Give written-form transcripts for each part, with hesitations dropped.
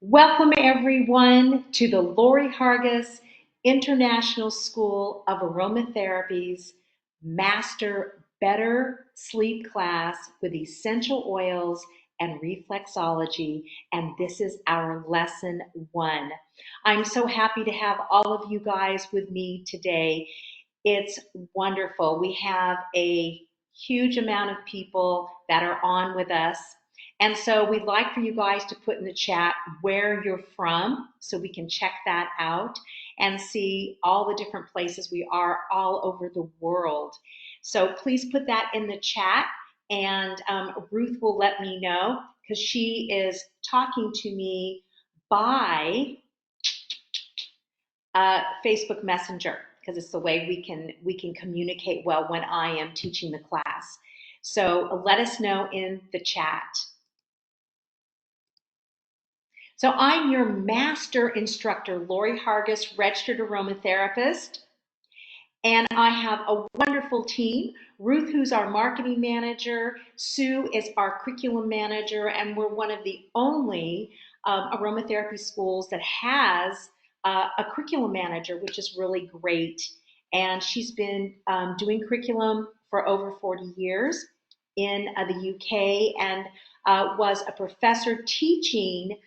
Welcome everyone to the Lori Hargis International School of Aromatherapies Master Better Sleep class with essential oils and reflexology, and this is our lesson 1. I'm so happy to have all of you guys with me today. It's wonderful. We have a huge amount of people that are on with us. And so we'd like for you guys to put in the chat where you're from so we can check that out and see all the different places we are all over the world. So please put that in the chat, and Ruth will let me know because she is talking to me by Facebook Messenger, because it's the way we can communicate well when I am teaching the class. So let us know in the chat. So I'm your master instructor, Lori Hargis, registered aromatherapist, and I have a wonderful team. Ruth, who's our marketing manager, Sue is our curriculum manager, and we're one of the only aromatherapy schools that has a curriculum manager, which is really great. And she's been doing curriculum for over 40 years in the UK, and was a professor teaching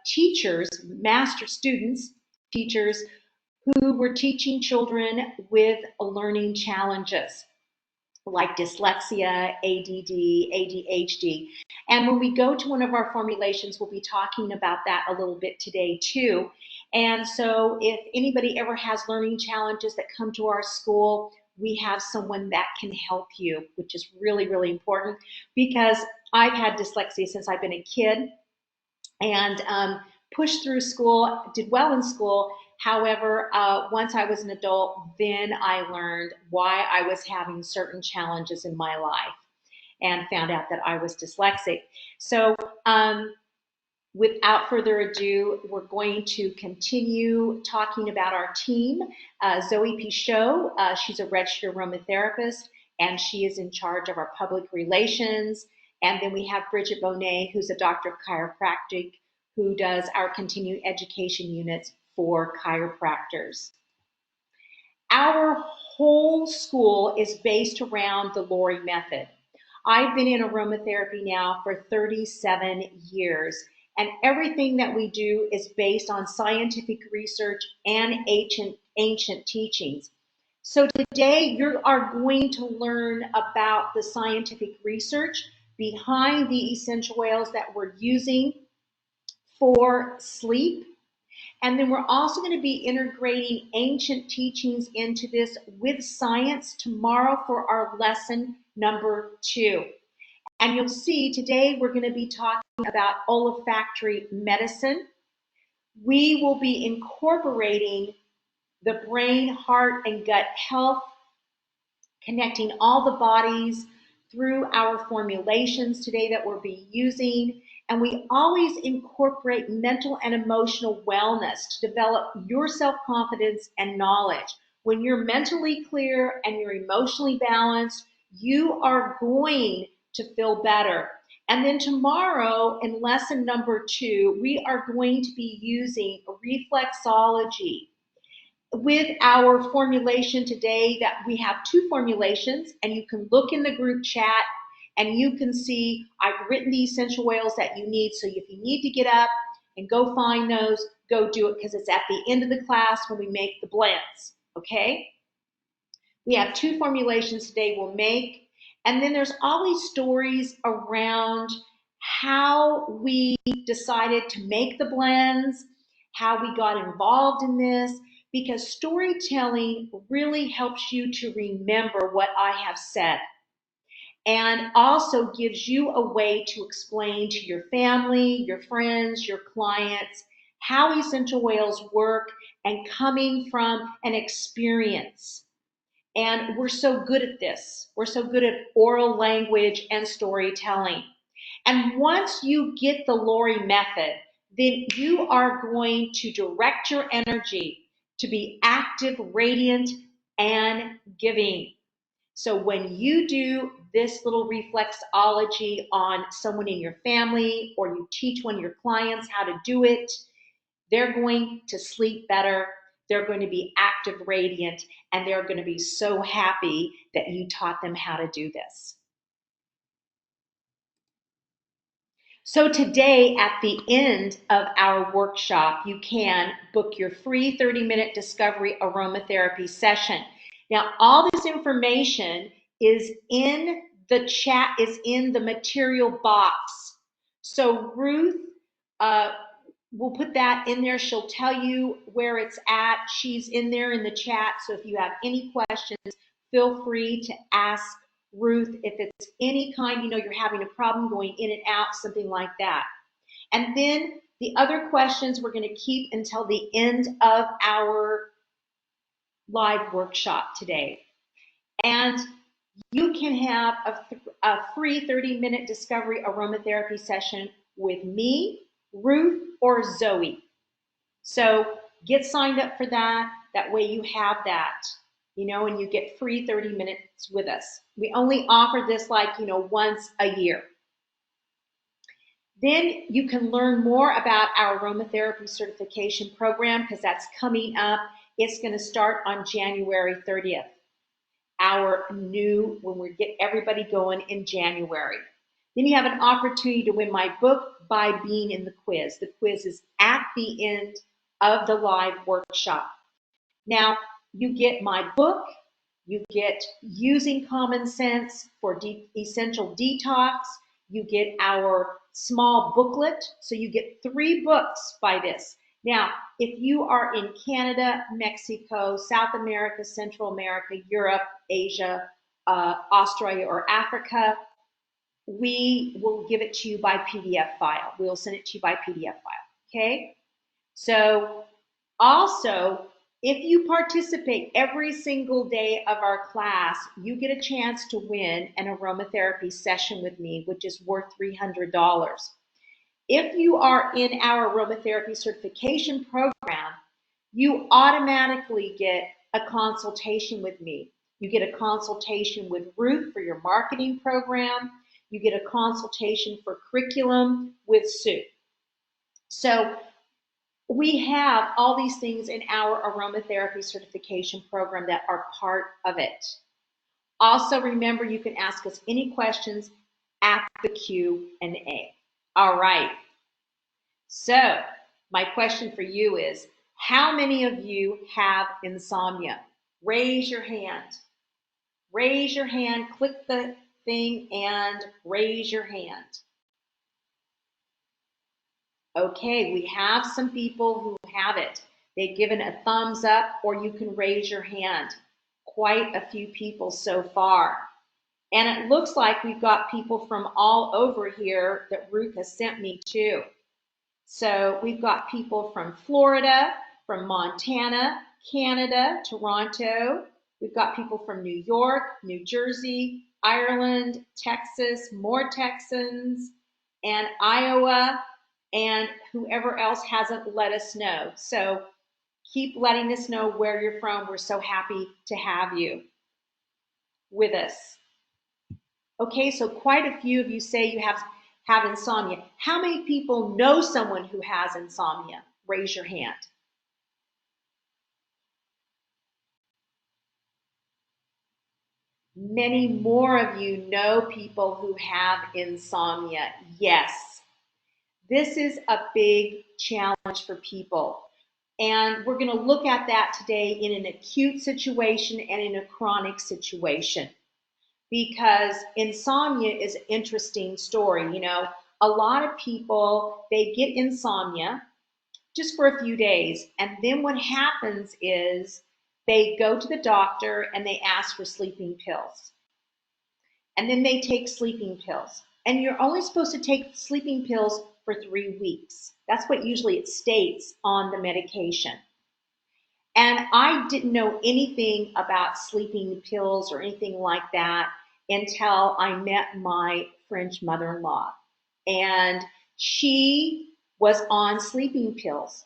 teachers, master students, teachers who were teaching children with learning challenges like dyslexia, ADD, ADHD. And when we go to one of our formulations, we'll be talking about that a little bit today too. And so if anybody ever has learning challenges that come to our school, we have someone that can help you, which is really, really important, because I've had dyslexia since I've been a kid, and pushed through school, did well in school. However, once I was an adult, then I learned why I was having certain challenges in my life and found out that I was dyslexic. So without further ado, we're going to continue talking about our team. Zoe Pichot, she's a registered aromatherapist, and she is in charge of our public relations. And then we have Bridget Bonet, who's a doctor of chiropractic, who does our continuing education units for chiropractors. Our whole school is based around the Lori method. I've been in aromatherapy now for 37 years, and everything that we do is based on scientific research and ancient teachings. So today you are going to learn about the scientific research behind the essential oils that we're using for sleep. And then we're also going to be integrating ancient teachings into this with science tomorrow for our lesson number 2. And you'll see today we're going to be talking about olfactory medicine. We will be incorporating the brain, heart, and gut health, connecting all the bodies through our formulations today that we'll be using. And we always incorporate mental and emotional wellness to develop your self-confidence and knowledge. When you're mentally clear and you're emotionally balanced, you are going to feel better. And then tomorrow in lesson number 2, we are going to be using reflexology with our formulation today. That we have 2 formulations, and you can look in the group chat and you can see I've written the essential oils that you need. So if you need to get up and go find those, go do it, because it's at the end of the class when we make the blends, okay? We have 2 formulations today we'll make, and then there's always stories around how we decided to make the blends, how we got involved in this, because storytelling really helps you to remember what I have said, and also gives you a way to explain to your family, your friends, your clients, how essential oils work, and coming from an experience. And we're so good at this. We're so good at oral language and storytelling. And once you get the Lori method, then you are going to direct your energy to be active, radiant, and giving. So when you do this little reflexology on someone in your family, or you teach one of your clients how to do it, they're going to sleep better. They're going to be active, radiant, and they're going to be so happy that you taught them how to do this. So today, at the end of our workshop, you can book your free 30-minute discovery aromatherapy session. Now, all this information is in the chat, is in the material box. So Ruth will put that in there. She'll tell you where it's at. She's in there in the chat. So if you have any questions, feel free to ask Ruth. If it's any kind, you're having a problem going in and out, something like that. And then the other questions we're going to keep until the end of our live workshop today. And you can have a free 30-minute discovery aromatherapy session with me, Ruth, or Zoe. So get signed up for that. That way you have that, and you get free 30 minutes with us. We only offer this once a year. Then you can learn more about our aromatherapy certification program, because that's coming up. It's going to start on January 30th. When we get everybody going in January. Then you have an opportunity to win my book by being in the quiz. The quiz is at the end of the live workshop. Now, you get my book, you get Using Common Sense for Essential Detox, you get our small booklet, so you get 3 books by this. Now, if you are in Canada, Mexico, South America, Central America, Europe, Asia, Australia, or Africa, we will give it to you by PDF file. We'll send it to you by PDF file, okay? So also, if you participate every single day of our class, you get a chance to win an aromatherapy session with me, which is worth $300. If you are in our aromatherapy certification program, you automatically get a consultation with me. You get a consultation with Ruth for your marketing program. You get a consultation for curriculum with Sue. So we have all these things in our aromatherapy certification program that are part of it. Also, remember, you can ask us any questions at the Q&A. All right. So my question for you is, how many of you have insomnia? Raise your hand. Raise your hand, click the thing and raise your hand. Okay, we have some people who have it. They've given a thumbs up, or you can raise your hand. Quite a few people so far. And it looks like we've got people from all over here that Ruth has sent me to. So we've got people from Florida, from Montana, Canada, Toronto. We've got people from New York, New Jersey, Ireland, Texas, more Texans, and Iowa, and whoever else hasn't let us know. So keep letting us know where you're from. We're so happy to have you with us. Okay, so quite a few of you say you have insomnia. How many people know someone who has insomnia? Raise your hand. Many more of you know people who have insomnia. Yes. This is a big challenge for people. And we're going to look at that today in an acute situation and in a chronic situation. Because insomnia is an interesting story. A lot of people, they get insomnia just for a few days. And then what happens is they go to the doctor and they ask for sleeping pills. And then they take sleeping pills. And you're only supposed to take sleeping pills for 3 weeks. That's what usually it states on the medication. And I didn't know anything about sleeping pills or anything like that until I met my French mother-in-law. And she was on sleeping pills.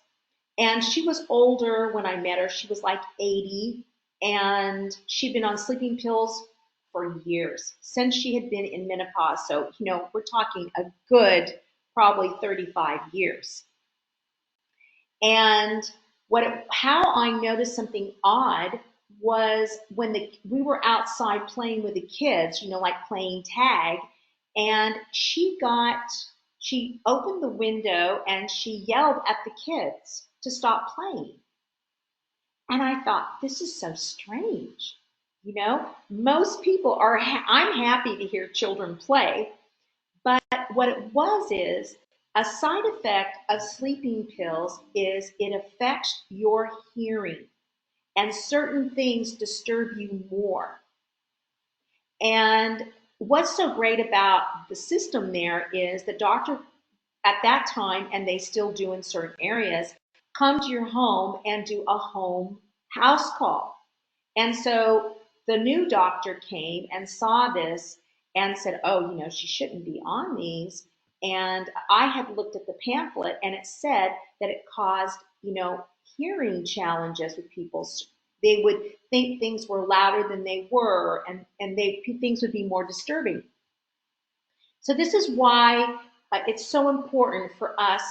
And she was older when I met her. She was like 80. And she'd been on sleeping pills for years, since she had been in menopause. So, we're talking a good probably 35 years. And how I noticed something odd was when we were outside playing with the kids, like playing tag, and she opened the window and she yelled at the kids to stop playing. And I thought, this is so strange. Most people I'm happy to hear children play, but what it was is a side effect of sleeping pills is it affects your hearing, and certain things disturb you more. And what's so great about the system there is the doctor at that time, and they still do in certain areas, come to your home and do a home house call. And so the new doctor came and saw this and said, oh, she shouldn't be on these. And I had looked at the pamphlet and it said that it caused, hearing challenges with people. They would think things were louder than they were, and things would be more disturbing. So this is why it's so important for us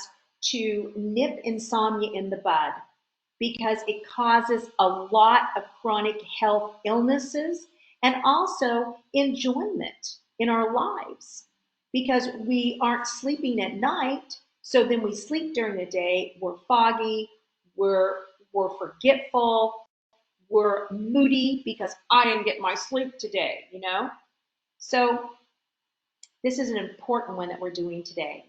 to nip insomnia in the bud, because it causes a lot of chronic health illnesses and also enjoyment in our lives, because we aren't sleeping at night. So then we sleep during the day, we're foggy, we're forgetful, we're moody because I didn't get my sleep today, So this is an important one that we're doing today.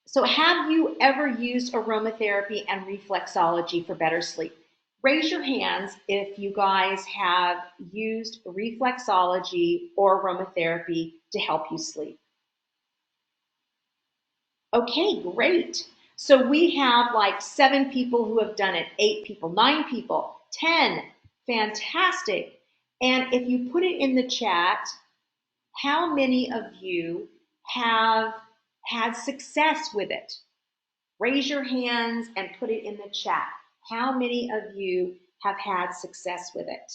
So have you ever used aromatherapy and reflexology for better sleep? Raise your hands if you guys have used reflexology or aromatherapy to help you sleep. Okay, great. So we have like 7 people who have done it, 8 people, 9 people, 10. Fantastic. And if you put it in the chat, how many of you have had success with it? Raise your hands and put it in the chat. How many of you have had success with it?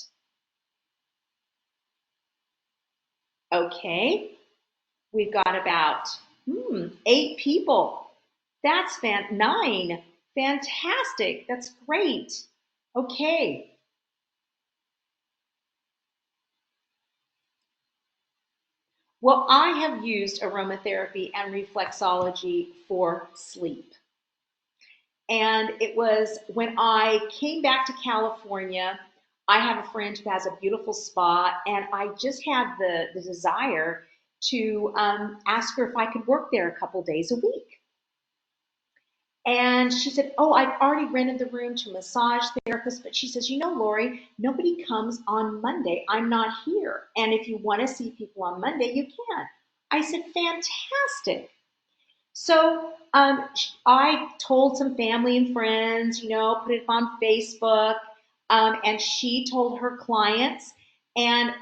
Okay, we've got about 8 people. That's 9. Fantastic. That's great. Okay. Well, I have used aromatherapy and reflexology for sleep. And it was when I came back to California. I have a friend who has a beautiful spa, and I just had the desire to ask her if I could work there a couple days a week. And she said, oh, I've already rented the room to a massage therapist, but she says, Lori, nobody comes on Monday. I'm not here. And if you want to see people on Monday, you can. I said, fantastic. So I told some family and friends, put it on Facebook, and she told her clients, and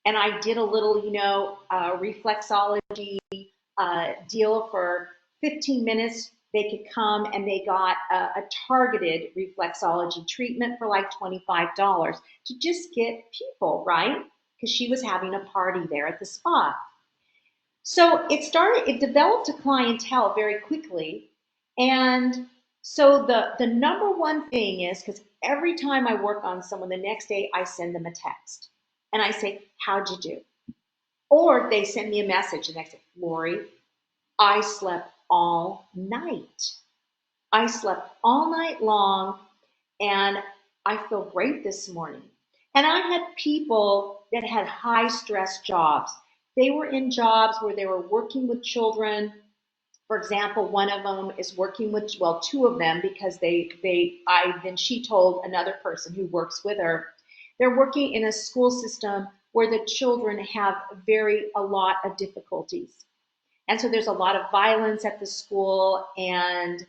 I did a little, reflexology deal for 15 minutes. They could come and they got a targeted reflexology treatment for like $25 to just get people, right? Because she was having a party there at the spa. So it developed a clientele very quickly. And so the number one thing is, because every time I work on someone, the next day I send them a text and I say, how'd you do? Or they send me a message the next day, Lori, I slept all night. I slept all night long and I feel great this morning. And I had people that had high stress jobs. They were in jobs where they were working with children. For example, one of them is working with, well, 2 of them, because then she told another person who works with her, they're working in a school system where the children have a lot of difficulties. And so there's a lot of violence at the school, and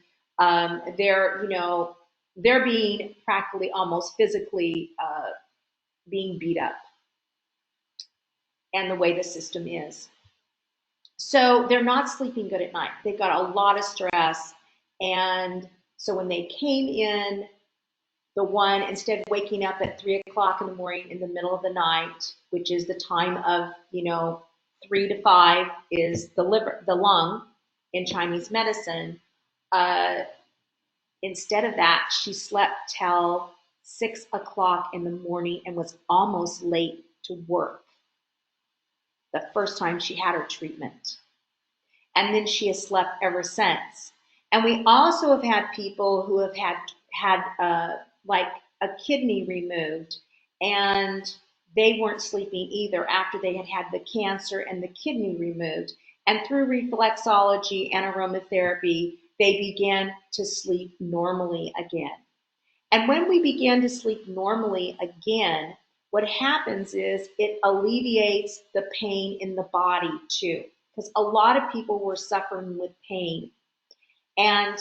they're being practically almost physically being beat up, and the way the system is. So they're not sleeping good at night. They've got a lot of stress. And so when they came in, The one, instead of waking up at 3 o'clock in the morning in the middle of the night, which is the time of, 3 to 5 is the liver, the lung in Chinese medicine. Uh, Instead of that, she slept till 6 o'clock in the morning and was almost late to work the first time she had her treatment. And then she has slept ever since. And we also have had people who have had like a kidney removed, and they weren't sleeping either after they had had the cancer and the kidney removed. And through reflexology and aromatherapy, they began to sleep normally again. And when we begin to sleep normally again, what happens is it alleviates the pain in the body too. Because a lot of people were suffering with pain, and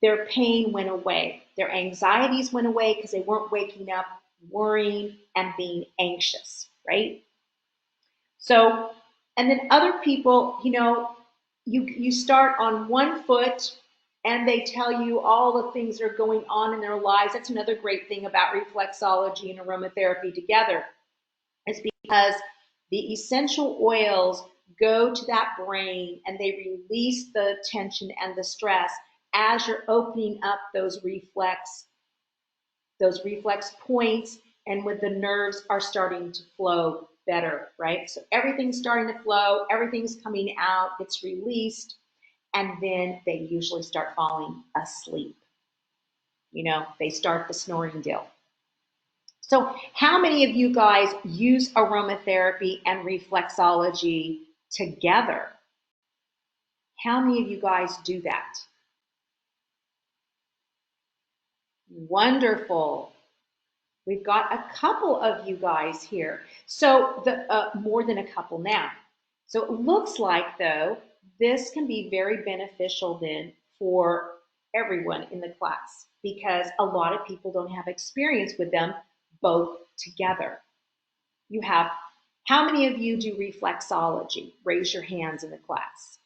their pain went away. Their anxieties went away because they weren't waking up worrying and being anxious, right? So, and then other people, you start on one foot and they tell you all the things that are going on in their lives. That's another great thing about reflexology and aromatherapy together, is because the essential oils go to that brain and they release the tension and the stress as you're opening up those reflex points, and when the nerves are starting to flow better, right? So everything's starting to flow, everything's coming out, it's released, and then they usually start falling asleep. They start the snoring deal. So how many of you guys use aromatherapy and reflexology together? How many of you guys do that? Wonderful. We've got a couple of you guys here. So more than a couple now. So it looks like, though, this can be very beneficial then for everyone in the class, because a lot of people don't have experience with them both together. You have, how many of you do reflexology? Raise your hands in the class.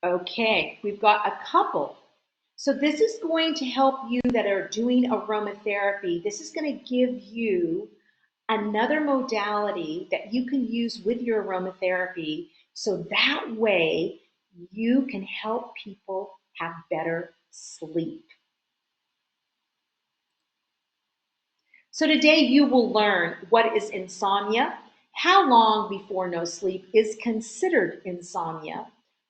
Okay, we've got a couple. So this is going to help you that are doing aromatherapy. This is going to give you another modality that you can use with your aromatherapy, so that way you can help people have better sleep. So today you will learn what is insomnia, how long before no sleep is considered insomnia,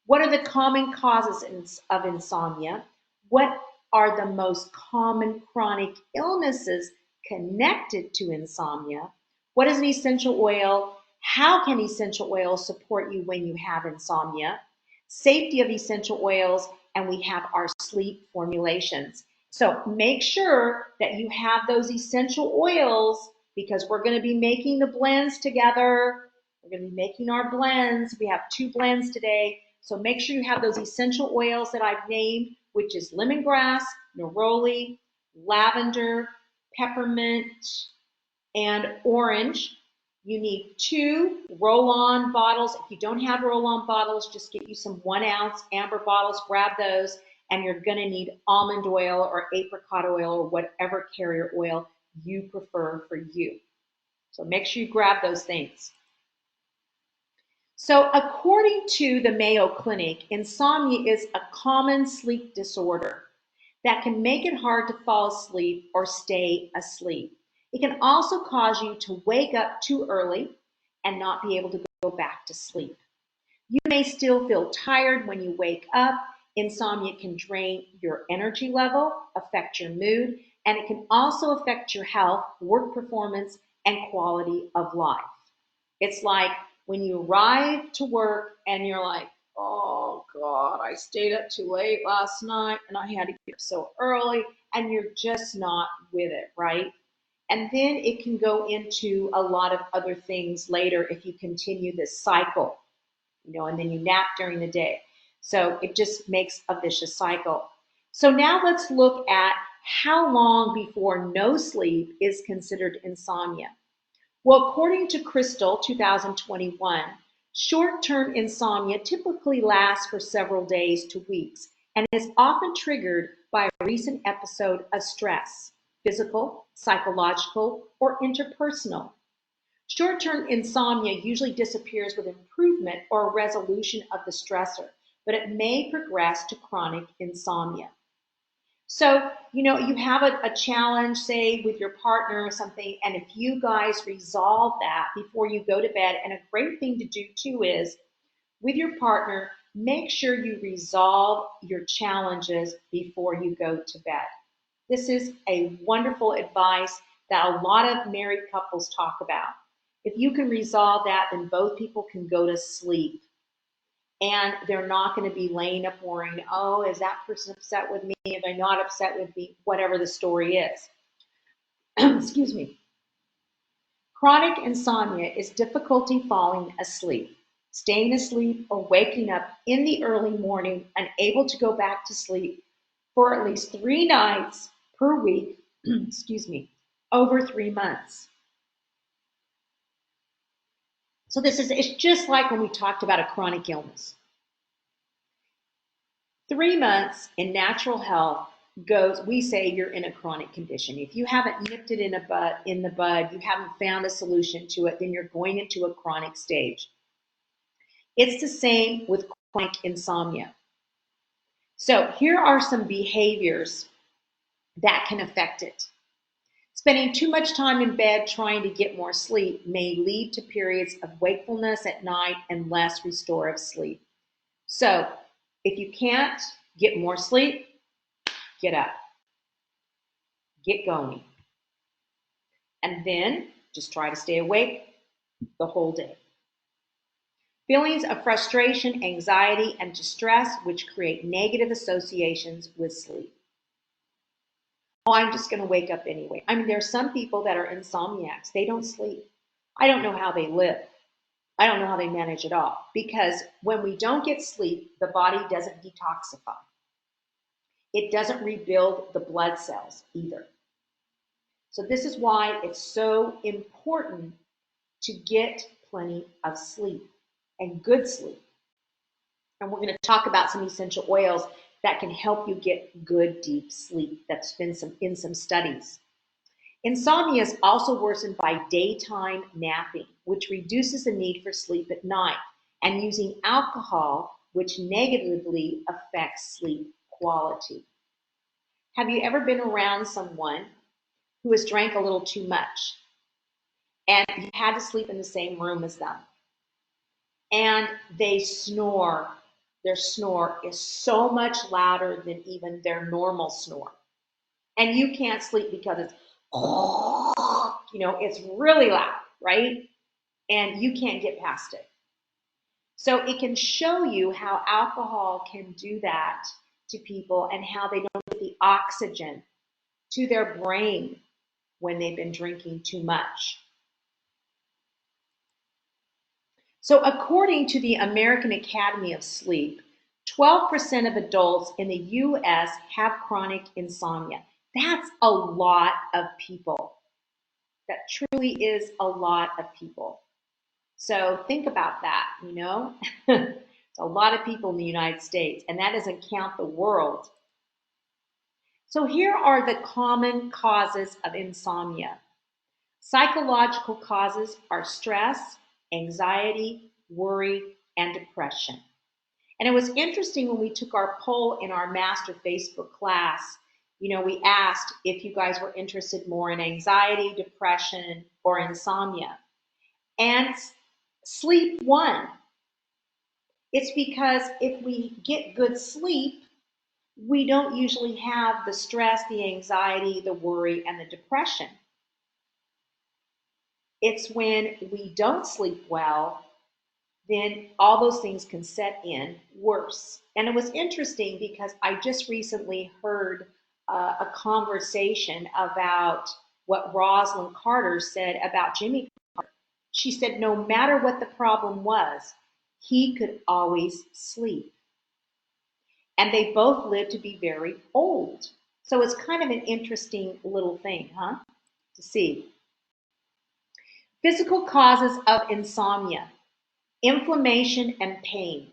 what are the common causes of insomnia, what are the most common chronic illnesses connected to insomnia, what is an essential oil, how can essential oils support you when you have insomnia, safety of essential oils, and we have our sleep formulations. So make sure that you have those essential oils, because we're going to be making the blends together. We're going to be making our blends. We have 2 blends today. So make sure you have those essential oils that I've named, which is lemongrass, neroli, lavender, peppermint, and orange. You need 2 roll-on bottles. If you don't have roll-on bottles, just get you some 1-ounce amber bottles, grab those, and you're gonna need almond oil or apricot oil or whatever carrier oil you prefer for you. So make sure you grab those things. So according to the Mayo Clinic, insomnia is a common sleep disorder that can make it hard to fall asleep or stay asleep. It can also cause you to wake up too early and not be able to go back to sleep. You may still feel tired when you wake up. Insomnia can drain your energy level, affect your mood, and it can also affect your health, work performance, and quality of life. It's like when you arrive to work and you're like, oh God, I stayed up too late last night and I had to get up so early, and you're just not with it, right? And then it can go into a lot of other things later if you continue this cycle, and then you nap during the day. So it just makes a vicious cycle. So now let's look at how long before no sleep is considered insomnia. Well, according to Crystal 2021, short-term insomnia typically lasts for several days to weeks and is often triggered by a recent episode of stress, physical, psychological, or interpersonal. Short-term insomnia usually disappears with improvement or resolution of the stressor, but it may progress to chronic insomnia. So, you have a challenge, say, with your partner or something, and if you guys resolve that before you go to bed, and a great thing to do too is with your partner, make sure you resolve your challenges before you go to bed. This is a wonderful advice that a lot of married couples talk about. If you can resolve that, then both people can go to sleep. And they're not going to be laying up worrying, oh, is that person upset with me? Are they not upset with me? Whatever the story is. Excuse me. Chronic insomnia is difficulty falling asleep, staying asleep, or waking up in the early morning, unable to go back to sleep for at least 3 nights per week, excuse me, over 3 months. So it's just like when we talked about a chronic illness. 3 months in natural health we say you're in a chronic condition. If you haven't nipped it in the bud, you haven't found a solution to it, then you're going into a chronic stage. It's the same with chronic insomnia. So here are some behaviors that can affect it. Spending too much time in bed trying to get more sleep may lead to periods of wakefulness at night and less restorative sleep. So if you can't get more sleep, get up, get going, and then just try to stay awake the whole day. Feelings of frustration, anxiety, and distress, which create negative associations with sleep. Oh, I'm just going to wake up anyway. I mean, there are some people that are insomniacs. They don't sleep. I don't know how they live. I don't know how they manage it all. Because when we don't get sleep, the body doesn't detoxify. It doesn't rebuild the blood cells either. So this is why it's so important to get plenty of sleep and good sleep. And we're going to talk about some essential oils that can help you get good deep sleep. That's been in some studies. Insomnia is also worsened by daytime napping, which reduces the need for sleep at night, and using alcohol, which negatively affects sleep quality. Have you ever been around someone who has drank a little too much and you had to sleep in the same room as them? And they snore. Their snore is so much louder than even their normal snore. And you can't sleep because it's, it's really loud, right? And you can't get past it. So it can show you how alcohol can do that to people and how they don't get the oxygen to their brain when they've been drinking too much. So according to the American Academy of Sleep, 12% of adults in the US have chronic insomnia. That's a lot of people. That truly is a lot of people. So think about that, It's a lot of people in the United States, and that doesn't count the world. So here are the common causes of insomnia. Psychological causes are stress, anxiety, worry, and depression. And it was interesting when we took our poll in our master Facebook class, we asked if you guys were interested more in anxiety, depression, or insomnia. And sleep won. It's because if we get good sleep, we don't usually have the stress, the anxiety, the worry, and the depression. It's when we don't sleep well, then all those things can set in worse. And it was interesting because I just recently heard a conversation about what Rosalind Carter said about Jimmy Carter. She said no matter what the problem was, he could always sleep. And they both lived to be very old. So it's kind of an interesting little thing, to see. Physical causes of insomnia: inflammation and pain.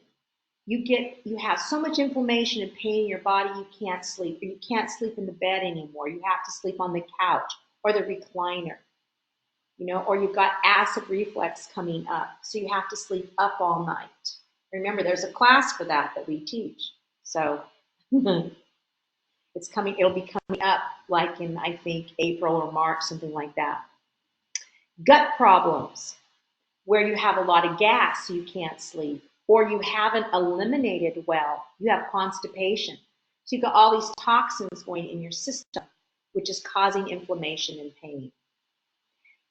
You have so much inflammation and pain in your body you can't sleep, or you can't sleep in the bed anymore. You have to sleep on the couch or the recliner, or you've got acid reflux coming up, so you have to sleep up all night. Remember, there's a class for that we teach. So it'll be coming up like in, I think, April or March, something like that. Gut problems, where you have a lot of gas, so you can't sleep, or you haven't eliminated well, you have constipation. So you've got all these toxins going in your system, which is causing inflammation and pain.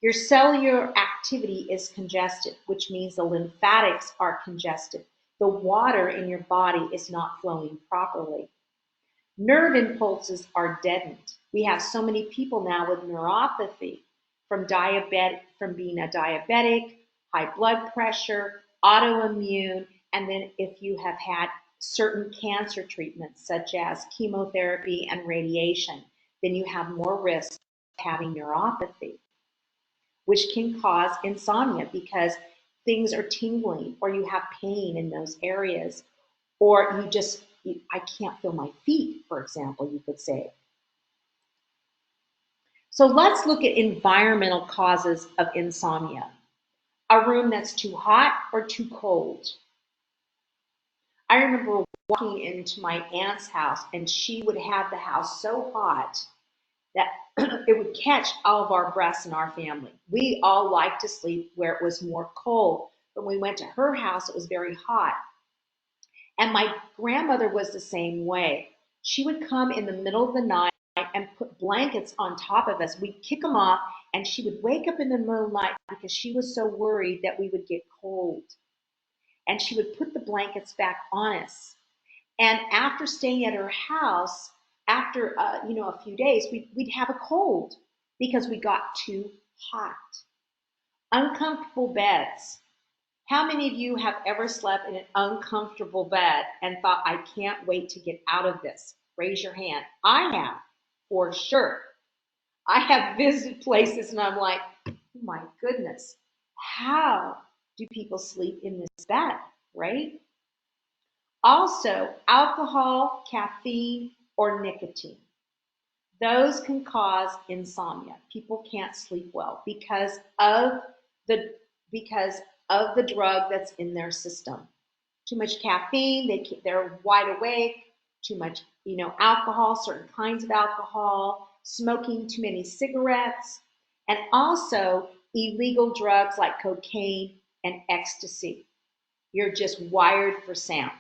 Your cellular activity is congested, which means the lymphatics are congested. The water in your body is not flowing properly. Nerve impulses are deadened. We have so many people now with neuropathy from being a diabetic, high blood pressure, autoimmune, and then if you have had certain cancer treatments such as chemotherapy and radiation, then you have more risk of having neuropathy, which can cause insomnia because things are tingling or you have pain in those areas, or I can't feel my feet, for example, you could say. So let's look at environmental causes of insomnia. A room that's too hot or too cold. I remember walking into my aunt's house and she would have the house so hot that it would catch all of our breaths in our family. We all liked to sleep where it was more cold. But when we went to her house, it was very hot. And my grandmother was the same way. She would come in the middle of the night and put blankets on top of us. We'd kick them off, and she would wake up in the middle of the night because she was so worried that we would get cold. And she would put the blankets back on us. And after staying at her house, after a few days, we'd have a cold because we got too hot. Uncomfortable beds. How many of you have ever slept in an uncomfortable bed and thought, I can't wait to get out of this? Raise your hand. I have, for sure. I have visited places and I'm like, oh my goodness, how do people sleep in this bed, right? Also, alcohol, caffeine, or nicotine. Those can cause insomnia. People can't sleep well because of the drug that's in their system. Too much caffeine, they're wide awake. Too much, alcohol, certain kinds of alcohol, smoking too many cigarettes, and also illegal drugs like cocaine and ecstasy. You're just wired for sound.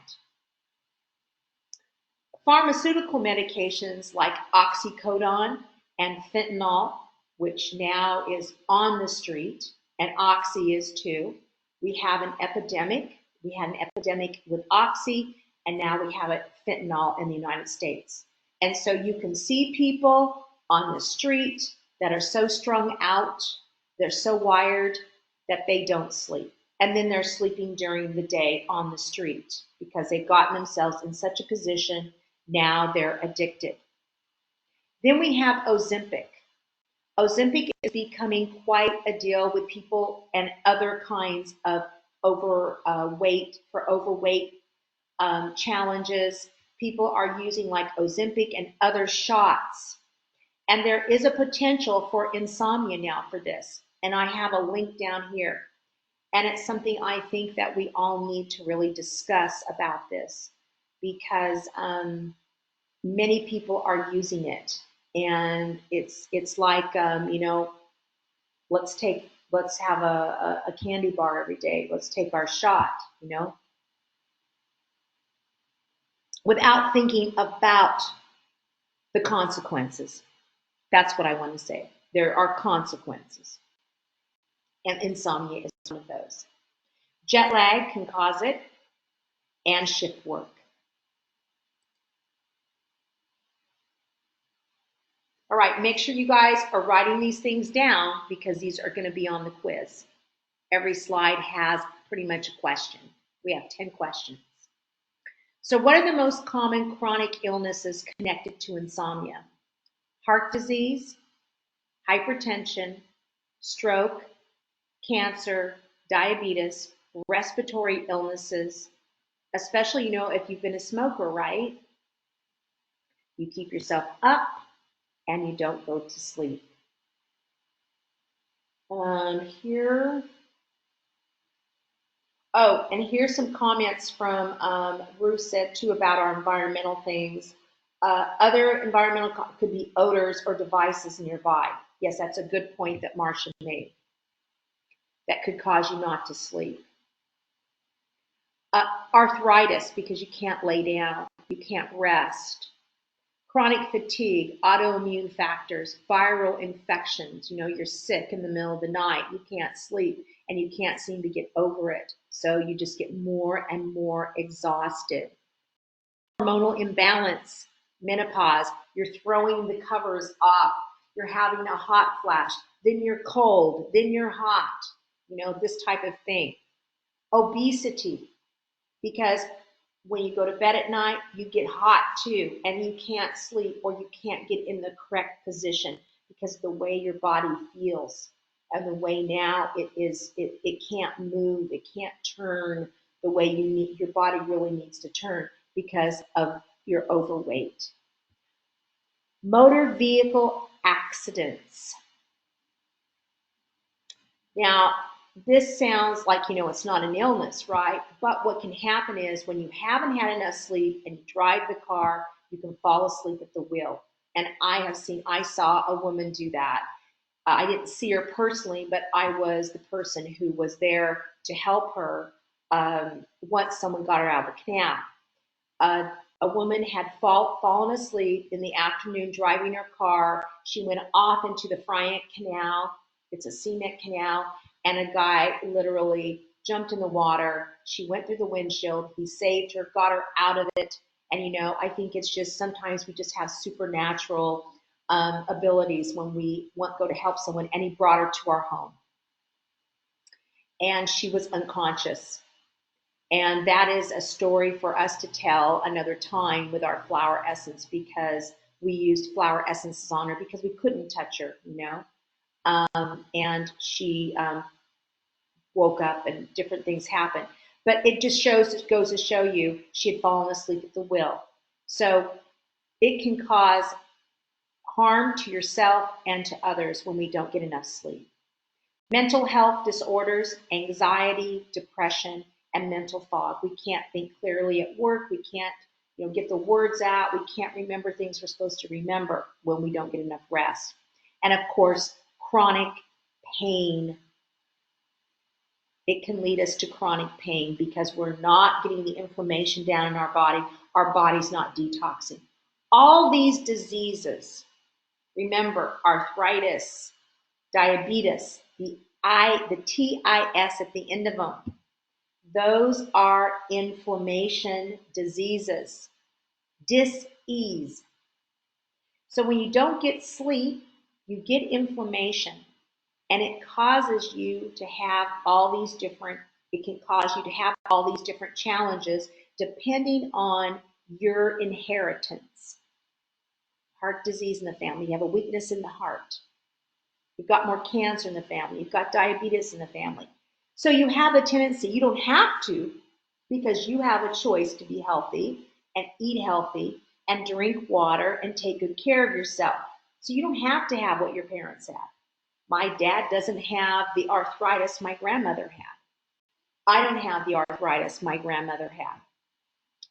Pharmaceutical medications like oxycodone and fentanyl, which now is on the street, and oxy is too. We have an epidemic. We had an epidemic with oxy, and now we have fentanyl in the United States. And so you can see people on the street that are so strung out, they're so wired that they don't sleep. And then they're sleeping during the day on the street because they've gotten themselves in such a position. Now they're addicted. Then we have Ozempic. Ozempic is becoming quite a deal with people and other kinds of overweight challenges. People are using like Ozempic and other shots. And there is a potential for insomnia now for this. And I have a link down here. And it's something I think that we all need to really discuss about this because many people are using it. And it's like, let's have a candy bar every day. Let's take our shot, without thinking about the consequences. That's what I want to say. There are consequences. And insomnia is one of those. Jet lag can cause it, and shift work. All right, make sure you guys are writing these things down because these are going to be on the quiz. Every slide has pretty much a question. We have 10 questions. So what are the most common chronic illnesses connected to insomnia? Heart disease, hypertension, stroke, cancer, diabetes, respiratory illnesses, especially, if you've been a smoker, right? You keep yourself up and you don't go to sleep. Here. Oh, and here's some comments from Ruth said too about our environmental things. Other environmental could be odors or devices nearby. Yes, that's a good point that Marcia made. That could cause you not to sleep. Arthritis, because you can't lay down, you can't rest. Chronic fatigue, autoimmune factors, viral infections. You're sick in the middle of the night, you can't sleep, and you can't seem to get over it. So you just get more and more exhausted. Hormonal imbalance, menopause, you're throwing the covers off, you're having a hot flash, then you're cold, then you're hot, this type of thing. Obesity, because when you go to bed at night, you get hot too, and you can't sleep or you can't get in the correct position because of the way your body feels and the way now it can't move, it can't turn the way your body really needs to turn because of your overweight. Motor vehicle accidents. Now, this sounds like, it's not an illness, right? But what can happen is when you haven't had enough sleep and you drive the car, you can fall asleep at the wheel. And I saw a woman do that. I didn't see her personally, but I was the person who was there to help her once someone got her out of the canal. A woman had fallen asleep in the afternoon driving her car. She went off into the Fryant Canal. It's a cement canal, and a guy literally jumped in the water. She went through the windshield. He saved her, got her out of it. And I think it's just sometimes we just have supernatural abilities when we go to help someone, and he brought her to our home. And she was unconscious. And that is a story for us to tell another time with our flower essence, because we used flower essences on her because we couldn't touch her, and she woke up and different things happened. But it goes to show you she had fallen asleep at the wheel. So it can cause harm to yourself and to others when we don't get enough sleep. Mental health disorders, anxiety, depression, and mental fog. We can't think clearly at work. We can't get the words out. We can't remember things we're supposed to remember when we don't get enough rest. And of course, chronic pain. It can lead us to chronic pain because we're not getting the inflammation down in our body. Our body's not detoxing. All these diseases, remember, arthritis, diabetes, the TIS at the end of them, those are inflammation diseases, dis-ease. So when you don't get sleep, you get inflammation, and it causes you to have all these different, challenges depending on your inheritance. Heart disease in the family, you have a weakness in the heart. You've got more cancer in the family. You've got diabetes in the family. So you have a tendency, you don't have to, because you have a choice to be healthy and eat healthy and drink water and take good care of yourself. So you don't have to have what your parents had. My dad doesn't have the arthritis my grandmother had. I don't have the arthritis my grandmother had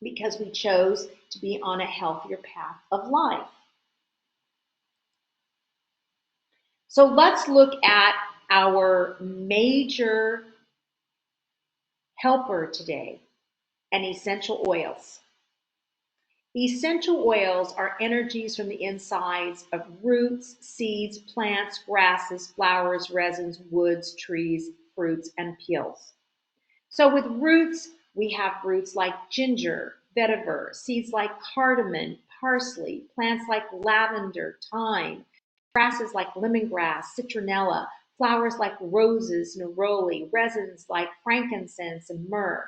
because we chose to be on a healthier path of life. So let's look at our major helper today, and essential oils. Essential oils are energies from the insides of roots, seeds, plants, grasses, flowers, resins, woods, trees, fruits, and peels. So with roots, we have roots like ginger, vetiver, seeds like cardamom, parsley, plants like lavender, thyme, grasses like lemongrass, citronella, flowers like roses, neroli, resins like frankincense and myrrh,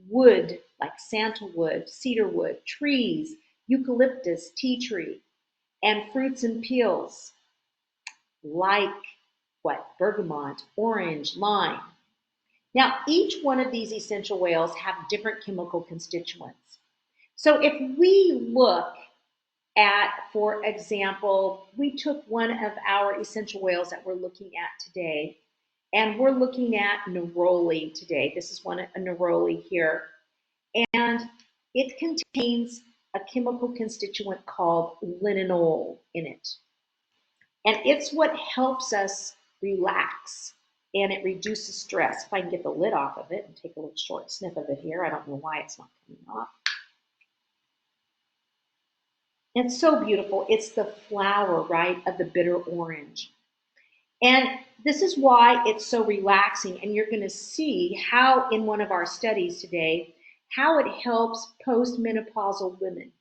wood like sandalwood, cedarwood, trees, eucalyptus, tea tree, and fruits and peels like bergamot, orange, lime. Now, each one of these essential oils have different chemical constituents. So if we look at, for example, we took one of our essential oils that we're looking at today, and we're looking at neroli today. This is a neroli here. And it contains a chemical constituent called linalool in it. And it's what helps us relax and it reduces stress. If I can get the lid off of it and take a little short sniff of it here, I don't know why it's not coming off. It's so beautiful. It's the flower, right, of the bitter orange. And this is why it's so relaxing. And you're going to see how in one of our studies today, how it helps postmenopausal women.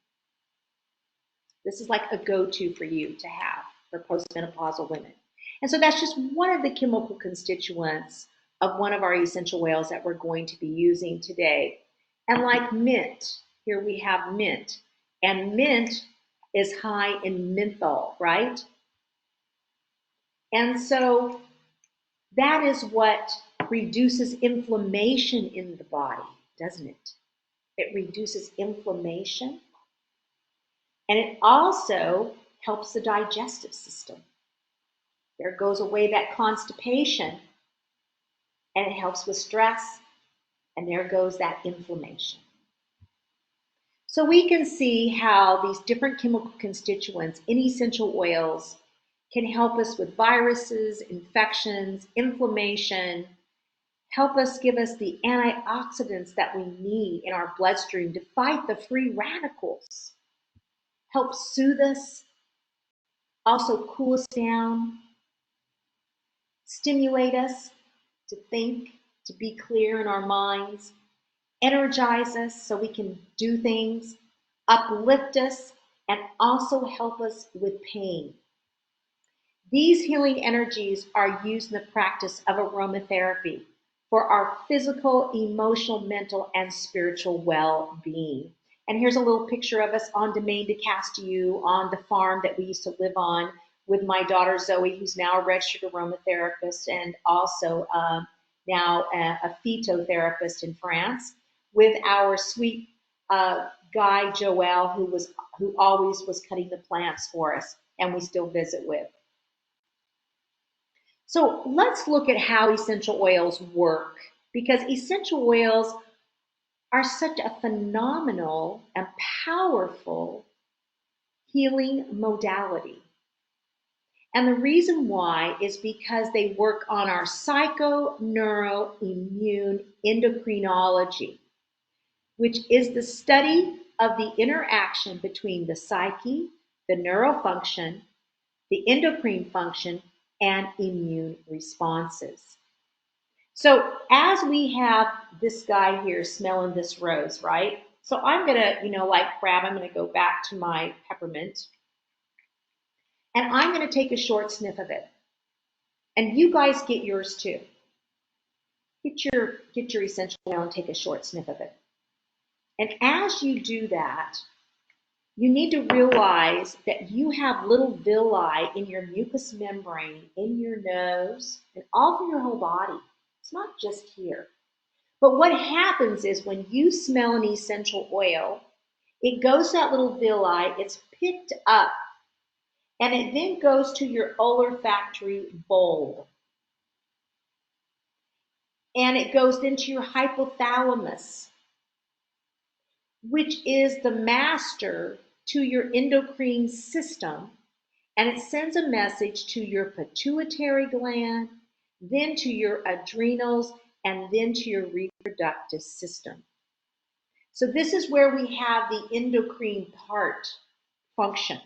This is like a go-to for you to have for postmenopausal women. And so that's just one of the chemical constituents of one of our essential oils that we're going to be using today. And like mint, here we have mint. And mint is high in menthol, right? And so that is what reduces inflammation in the body, doesn't it? It reduces inflammation. And it also helps the digestive system. There goes away that constipation, and it helps with stress, and there goes that inflammation. So we can see how these different chemical constituents in essential oils can help us with viruses, infections, inflammation, help us give us the antioxidants that we need in our bloodstream to fight the free radicals, help soothe us, also cool us down, stimulate us to think, to be clear in our minds, energize us so we can do things, uplift us, and also help us with pain. These healing energies are used in the practice of aromatherapy for our physical, emotional, mental, and spiritual well-being. And here's a little picture of us on Domaine de Castellou on the farm that we used to live on with my daughter Zoe, who's now a registered aromatherapist and also now a phytotherapist in France, with our sweet guy Joel, who always was cutting the plants for us, and we still visit with. So let's look at how essential oils work, because essential oils are such a phenomenal and powerful healing modality. And the reason why is because they work on our psychoneuroimmune endocrinology, which is the study of the interaction between the psyche, the neural function, the endocrine function, and immune responses. So as we have this guy here smelling this rose, right? So I'm gonna, I'm gonna go back to my peppermint and I'm gonna take a short sniff of it. And you guys get yours too. Get your essential oil and take a short sniff of it. And as you do that, you need to realize that you have little villi in your mucous membrane, in your nose, and all through your whole body. It's not just here. But what happens is when you smell an essential oil, it goes to that little villi, it's picked up, and it then goes to your olfactory bulb. And it goes into your hypothalamus, which is the master to your endocrine system, and it sends a message to your pituitary gland, then to your adrenals, and then to your reproductive system. So this is where we have the endocrine part function.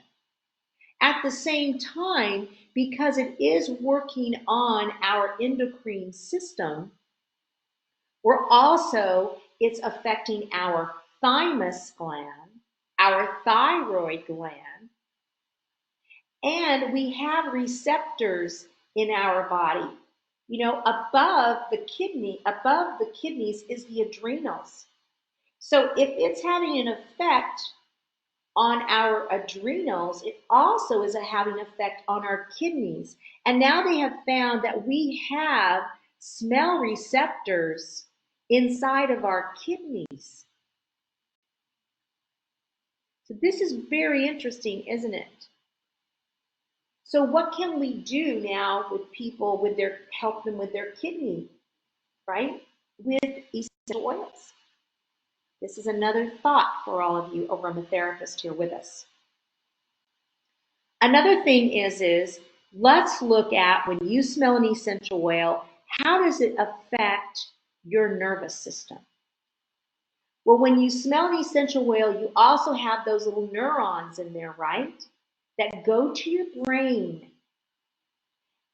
At the same time, because it is working on our endocrine system, it's affecting our thymus gland, our thyroid gland, and we have receptors in our body. Above the kidneys is the adrenals. So if it's having an effect on our adrenals, it also is having an effect on our kidneys. And now they have found that we have smell receptors inside of our kidneys. So this is very interesting, isn't it? So what can we do now with people with help them with their kidney, right? With essential oils. This is another thought for all of you aromatherapists here with us. Another thing is let's look at when you smell an essential oil, how does it affect your nervous system? Well, when you smell an essential oil, you also have those little neurons in there, right? That go to your brain.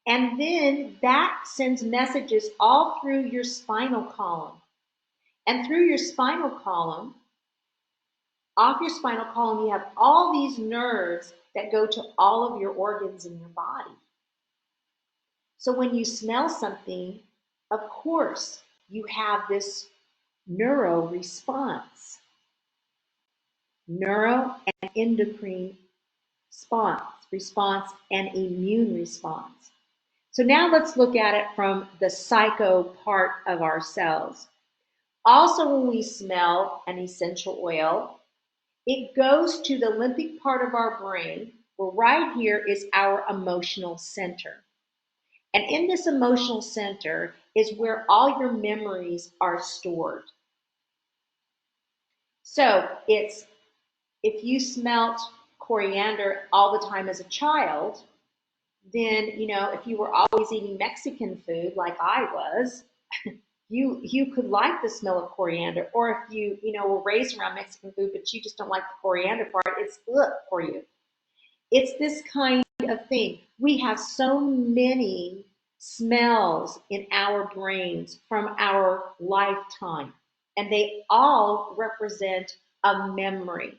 And then that sends messages all through your spinal column. And through your spinal column, off your spinal column, you have all these nerves that go to all of your organs in your body. So when you smell something, of course, you have this neuro response, neuro and endocrine response and immune response. So now let's look at it from the psycho part of ourselves. Also, when we smell an essential oil, it goes to the limbic part of our brain, where right here is our emotional center. And in this emotional center is where all your memories are stored. So it's, if you smelt coriander all the time as a child, then, if you were always eating Mexican food like I was, you could like the smell of coriander. Or if you, were raised around Mexican food, but you just don't like the coriander part, it's ugh for you. It's this kind of thing. We have so many smells in our brains from our lifetime, and they all represent a memory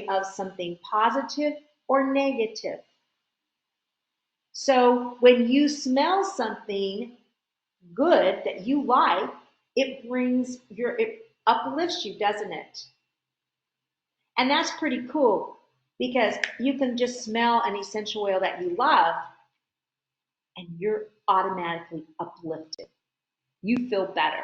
of something positive or negative. So when you smell something good that you like, it uplifts you, doesn't it? And that's pretty cool, because you can just smell an essential oil that you love and you're automatically uplifted. You feel better.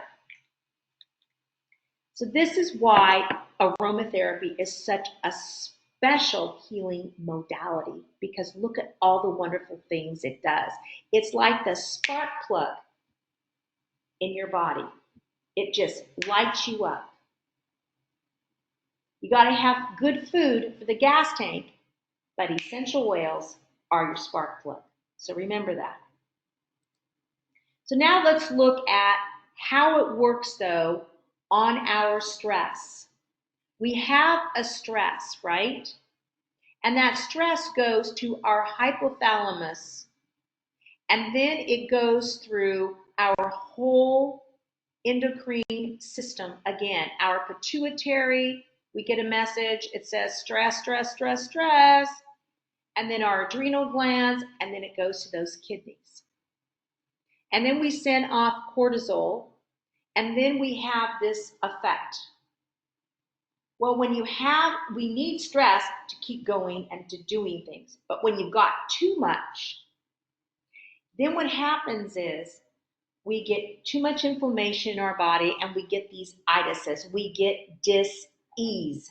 So this is why aromatherapy is such a special healing modality, because look at all the wonderful things it does. It's like the spark plug in your body. It just lights you up. You got to have good food for the gas tank, but essential oils are your spark plug. So remember that. So now let's look at how it works, though, on our stress. We have a stress, right? And that stress goes to our hypothalamus, and then it goes through our whole endocrine system again. Our pituitary, we get a message, it says stress, stress, stress, stress, and then our adrenal glands, and then it goes to those kidneys. And then we send off cortisol, and then we have this effect. Well, we need stress to keep going and to doing things. But when you've got too much, then what happens is we get too much inflammation in our body, and we get these itises. We get dis-ease.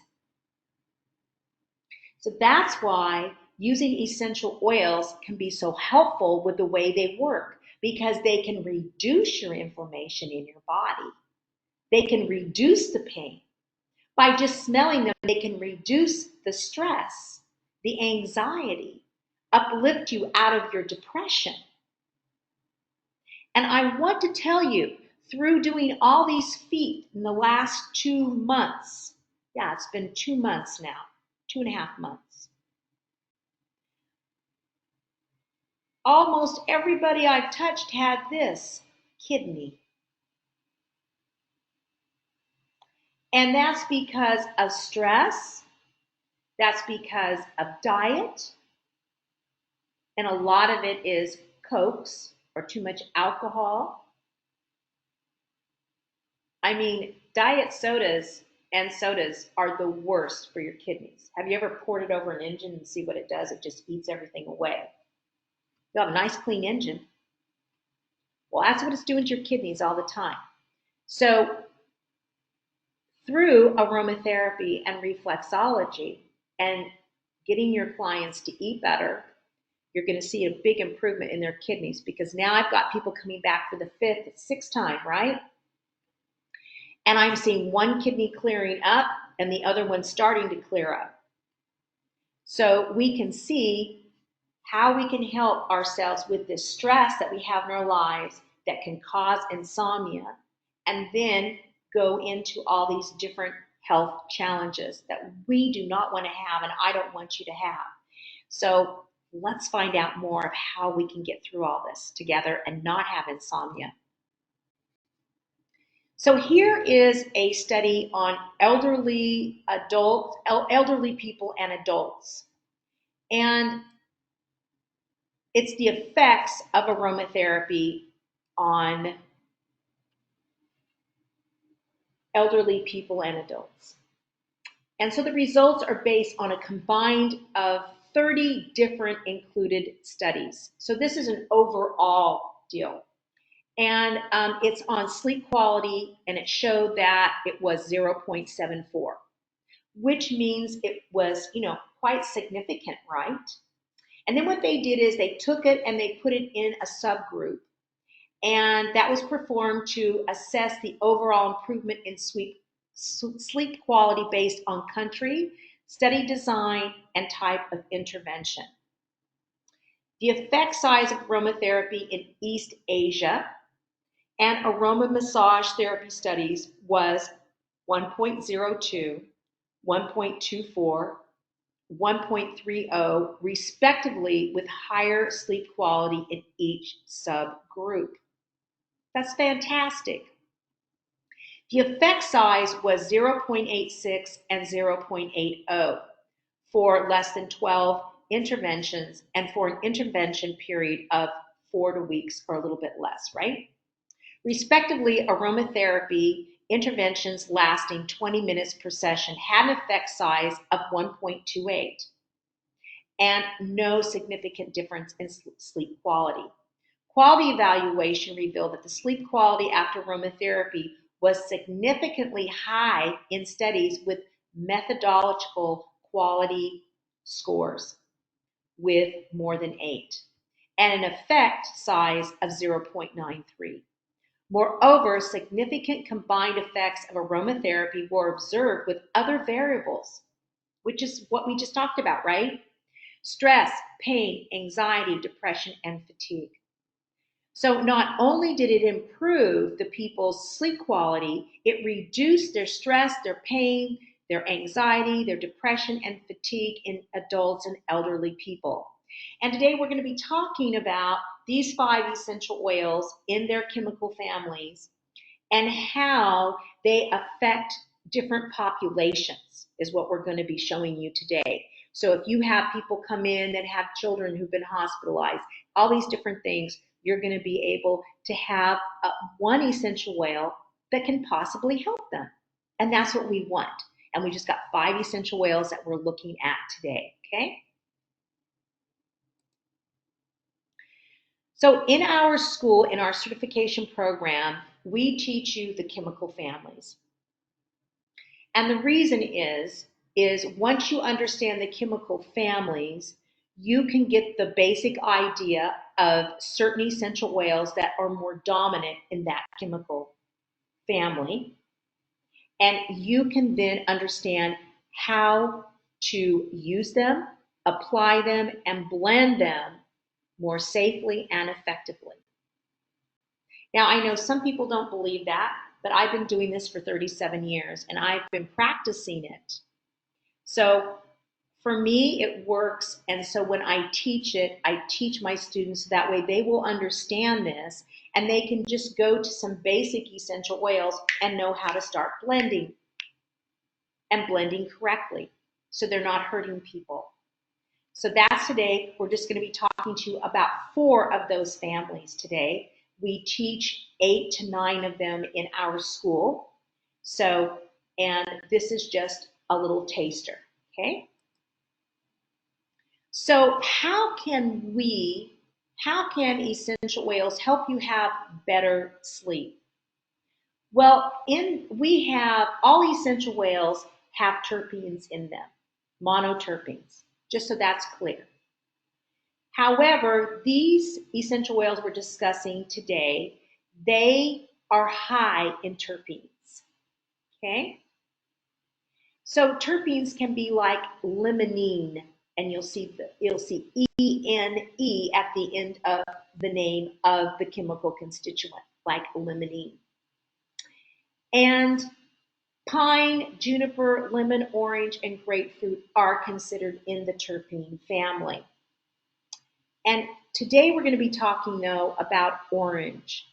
So that's why using essential oils can be so helpful with the way they work, because they can reduce your inflammation in your body. They can reduce the pain. By just smelling them, they can reduce the stress, the anxiety, uplift you out of your depression. And I want to tell you, through doing all these feet in the last 2 months, it's been 2 months now, 2.5 months. Almost everybody I've touched had this, kidney. And that's because of stress, that's because of diet, and a lot of it is cokes or too much alcohol. I mean, diet sodas and sodas are the worst for your kidneys. Have you ever poured it over an engine and see what it does? It just eats everything away. You have a nice clean engine, Well, that's what it's doing to your kidneys all the time. So through aromatherapy and reflexology and getting your clients to eat better, you're going to see a big improvement in their kidneys, because now I've got people coming back for the fifth, sixth time, right? And I'm seeing one kidney clearing up and the other one starting to clear up. So we can see how we can help ourselves with this stress that we have in our lives that can cause insomnia, and then go into all these different health challenges that we do not want to have and I don't want you to have. So let's find out more of how we can get through all this together and not have insomnia. So here is a study on elderly people and adults. And it's the effects of aromatherapy on elderly people and adults. And so the results are based on a combined of 30 different included studies. So this is an overall deal. And it's on sleep quality, and it showed that it was 0.74, which means it was, quite significant, right? And then what they did is they took it and they put it in a subgroup, and that was performed to assess the overall improvement in sleep quality based on country, study design, and type of intervention. The effect size of aromatherapy in East Asia and aroma massage therapy studies was 1.02, 1.24, 1.30, respectively, with higher sleep quality in each subgroup. That's fantastic. The effect size was 0.86 and 0.80 for less than 12 interventions, and for an intervention period of 4 weeks or a little bit less, right? Respectively, aromatherapy interventions lasting 20 minutes per session had an effect size of 1.28 and no significant difference in sleep quality. Quality evaluation revealed that the sleep quality after aromatherapy was significantly high in studies with methodological quality scores with more than 8 and an effect size of 0.93. Moreover, significant combined effects of aromatherapy were observed with other variables, which is what we just talked about, right? Stress, pain, anxiety, depression, and fatigue. So not only did it improve the people's sleep quality, it reduced their stress, their pain, their anxiety, their depression, and fatigue in adults and elderly people. And today we're going to be talking about these 5 essential oils in their chemical families and how they affect different populations is what we're going to be showing you today. So if you have people come in that have children who've been hospitalized, all these different things, you're going to be able to have one essential oil that can possibly help them. And that's what we want. And we just got 5 essential oils that we're looking at today, okay? So in our school, in our certification program, we teach you the chemical families. And the reason is once you understand the chemical families, you can get the basic idea of certain essential oils that are more dominant in that chemical family. And you can then understand how to use them, apply them, and blend them more safely and effectively. Now, I know some people don't believe that, but I've been doing this for 37 years and I've been practicing it. So for me, it works. And so when I teach it, I teach my students that way they will understand this and they can just go to some basic essential oils and know how to start blending and blending correctly so they're not hurting people. So that's today. We're just going to be talking to you about 4 of those families today. We teach 8 to 9 of them in our school. So, and this is just a little taster, okay? So how can we How can essential oils help you have better sleep? Well, we have all essential oils have terpenes in them, monoterpenes, just so that's clear. However, these essential oils we're discussing today, they are high in terpenes. Okay? So terpenes can be like limonene, and you'll see ENE at the end of the name of the chemical constituent, like limonene. And pine, juniper, lemon, orange, and grapefruit are considered in the terpene family. And today we're going to be talking, though, about orange.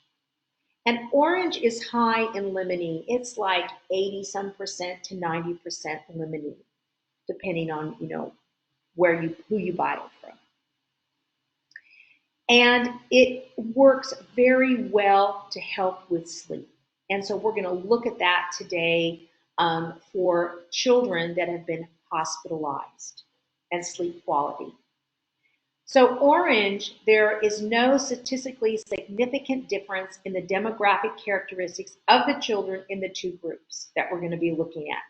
And orange is high in limonene. It's like 80% to 90% limonene, depending on, who you buy it from. And it works very well to help with sleep. And so we're going to look at that today for children that have been hospitalized and sleep quality. So orange, there is no statistically significant difference in the demographic characteristics of the children in the two groups that we're going to be looking at.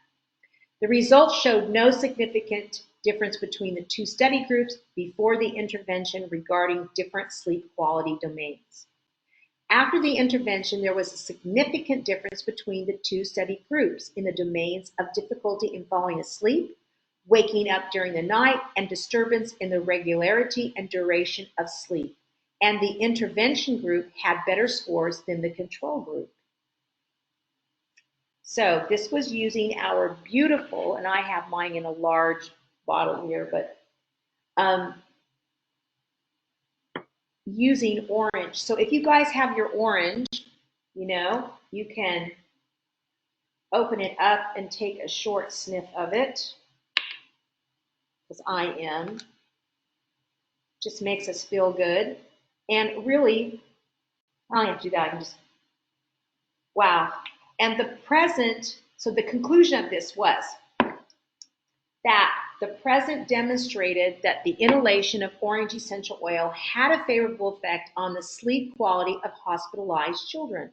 The results showed no significant difference between the two study groups before the intervention regarding different sleep quality domains. After the intervention, there was a significant difference between the two study groups in the domains of difficulty in falling asleep, waking up during the night, and disturbance in the regularity and duration of sleep. And the intervention group had better scores than the control group. So this was using our beautiful, and I have mine in a large bottle here, but using orange. So if you guys have your orange, you can open it up and take a short sniff of it, because I am. Just makes us feel good. And really, I don't have to do that. I can just, wow. And so the conclusion of this was that the present demonstrated that the inhalation of orange essential oil had a favorable effect on the sleep quality of hospitalized children.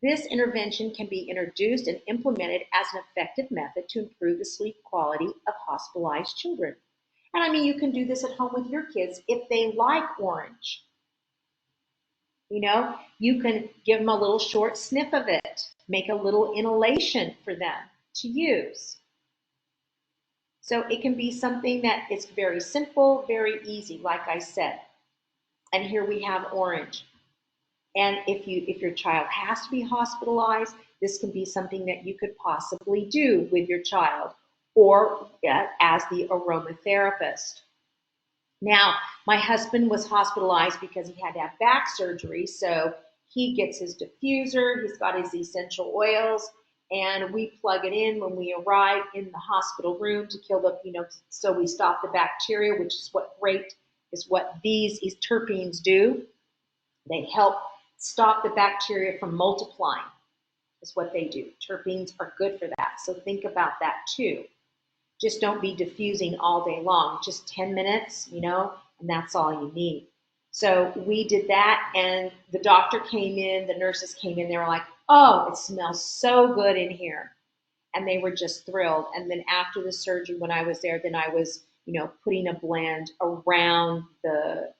This intervention can be introduced and implemented as an effective method to improve the sleep quality of hospitalized children. And I mean, you can do this at home with your kids if they like orange. You can give them a little short sniff of it, make a little inhalation for them to use. So it can be something that is very simple, very easy, like I said. And here we have orange. And if your child has to be hospitalized, this can be something that you could possibly do with your child or as the aromatherapist. Now, my husband was hospitalized because he had to have back surgery, so he gets his diffuser, he's got his essential oils, and we plug it in when we arrive in the hospital room to kill so we stop the bacteria, which is what these terpenes do. They help stop the bacteria from multiplying, is what they do. Terpenes are good for that, so think about that too. Just don't be diffusing all day long, just 10 minutes, and that's all you need. So we did that, and the doctor came in, the nurses came in, they were like, oh, it smells so good in here. And they were just thrilled. And then after the surgery, when I was there, then I was, putting a blend around the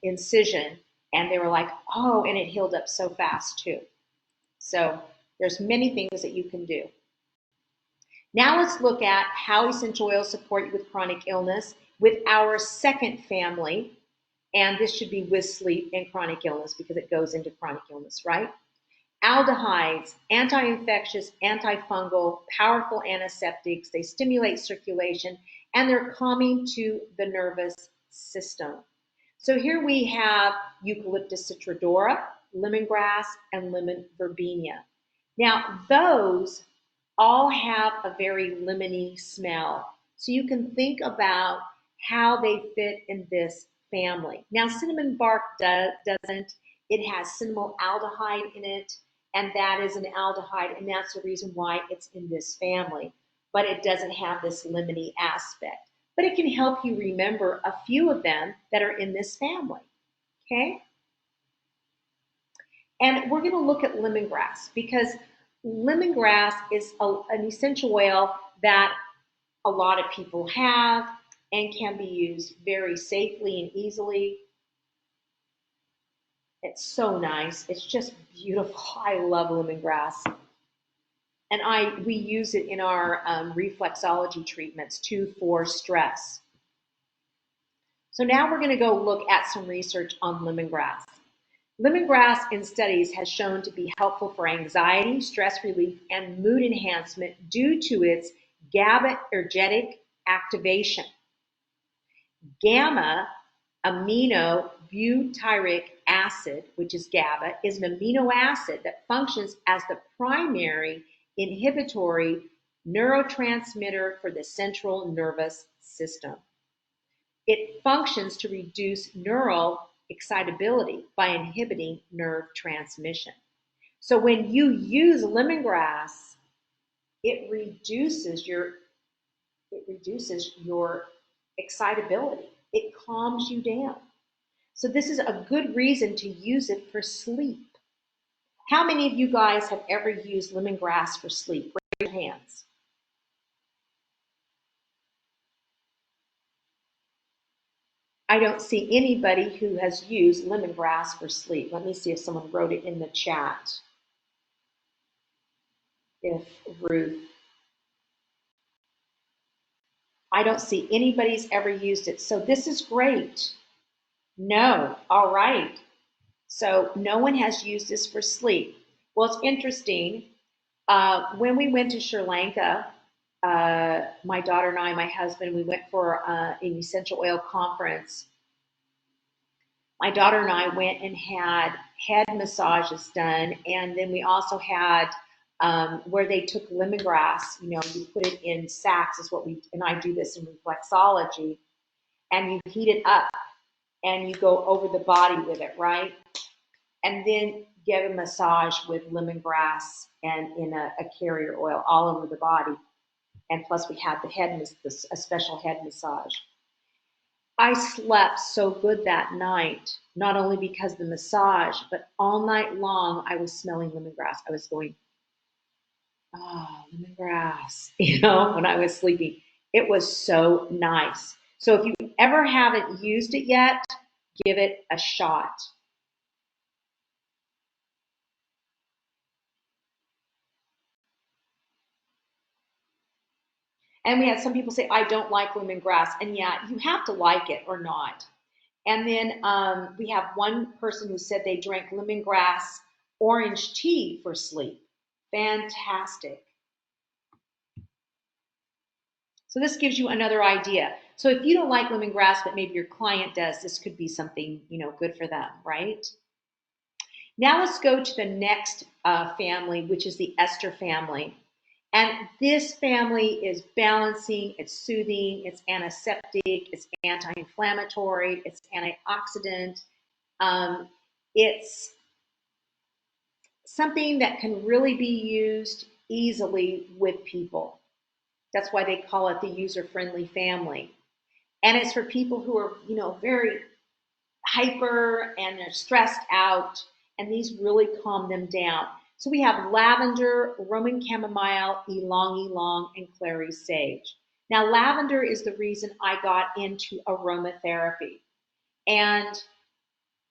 incision, and they were like, oh, and it healed up so fast too. So there's many things that you can do. Now let's look at how essential oils support you with chronic illness with our second family. And this should be with sleep and chronic illness because it goes into chronic illness, right? Aldehydes, anti-infectious, antifungal, powerful antiseptics. They stimulate circulation and they're calming to the nervous system. So here we have Eucalyptus citrodora, lemongrass, and lemon verbena. Now those all have a very lemony smell. So you can think about how they fit in this family. Now cinnamon bark doesn't. It has cinnamaldehyde in it, and that is an aldehyde, and that's the reason why it's in this family. But it doesn't have this lemony aspect. but it can help you remember a few of them that are in this family, okay? And we're going to look at lemongrass because lemongrass is an essential oil that a lot of people have and can be used very safely and easily. It's so nice. It's just beautiful. I love lemongrass. And we use it in our reflexology treatments too for stress. So now we're going to go look at some research on lemongrass. Lemongrass in studies has shown to be helpful for anxiety, stress relief, and mood enhancement due to its GABAergic activation. Gamma aminobutyric acid, which is GABA, is an amino acid that functions as the primary inhibitory neurotransmitter for the central nervous system. It functions to reduce neural excitability by inhibiting nerve transmission. So when you use lemongrass, it reduces your excitability. It calms you down. So this is a good reason to use it for sleep. How many of you guys have ever used lemongrass for sleep? Raise your hands. I don't see anybody who has used lemongrass for sleep. Let me see if someone wrote it in the chat. If Ruth. I don't see anybody's ever used it. So this is great. No. All right. So no one has used this for sleep. Well, it's interesting. When we went to Sri Lanka, my daughter and I, my husband, we went for an essential oil conference. My daughter and I went and had head massages done, and then we also had where they took lemongrass. You know, you put it in sacks, is what we, and I do this in reflexology, and you heat it up, and you go over the body with it, right? And then give a massage with lemongrass and in a carrier oil all over the body. And plus we had a special head massage. I slept so good that night, not only because of the massage, but all night long I was smelling lemongrass. I was going, oh, lemongrass, when I was sleeping. It was so nice. So if you ever haven't used it yet, give it a shot. And we had some people say, I don't like lemongrass. And yeah, you have to like it or not. And then we have one person who said they drank lemongrass orange tea for sleep. Fantastic. So this gives you another idea. So if you don't like lemongrass, but maybe your client does, this could be something, good for them, right? Now let's go to the next family, which is the ester family. And this family is balancing, it's soothing, it's antiseptic, it's anti-inflammatory, it's antioxidant. It's something that can really be used easily with people. That's why they call it the user-friendly family. And it's for people who are, very hyper and they're stressed out, and these really calm them down. So we have lavender, Roman chamomile, ylang ylang, and clary sage. Now, lavender is the reason I got into aromatherapy. And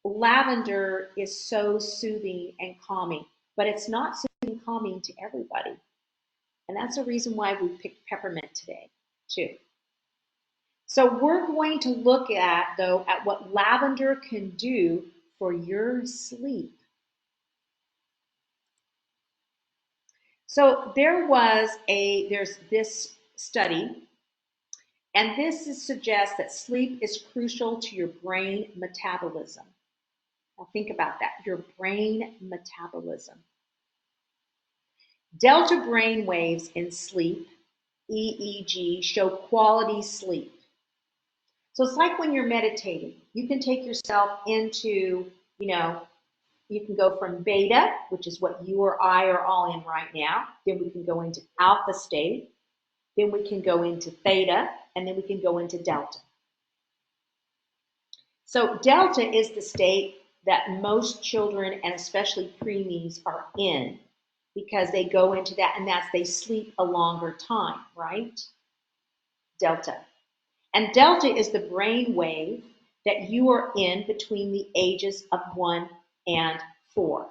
lavender is so soothing and calming, but it's not soothing and calming to everybody. And that's the reason why we picked peppermint today, too. So we're going to look at what lavender can do for your sleep. So there's this study, and this suggests that sleep is crucial to your brain metabolism. Now think about that, your brain metabolism. Delta brain waves in sleep, EEG, show quality sleep. So it's like when you're meditating, you can take yourself into, you can go from beta, which is what you or I are all in right now. Then we can go into alpha state. Then we can go into theta. and then we can go into delta. So delta is the state that most children and especially preemies are in because they go into that, and that's they sleep a longer time, right? Delta. And delta is the brain wave that you are in between the ages of 1 and 4.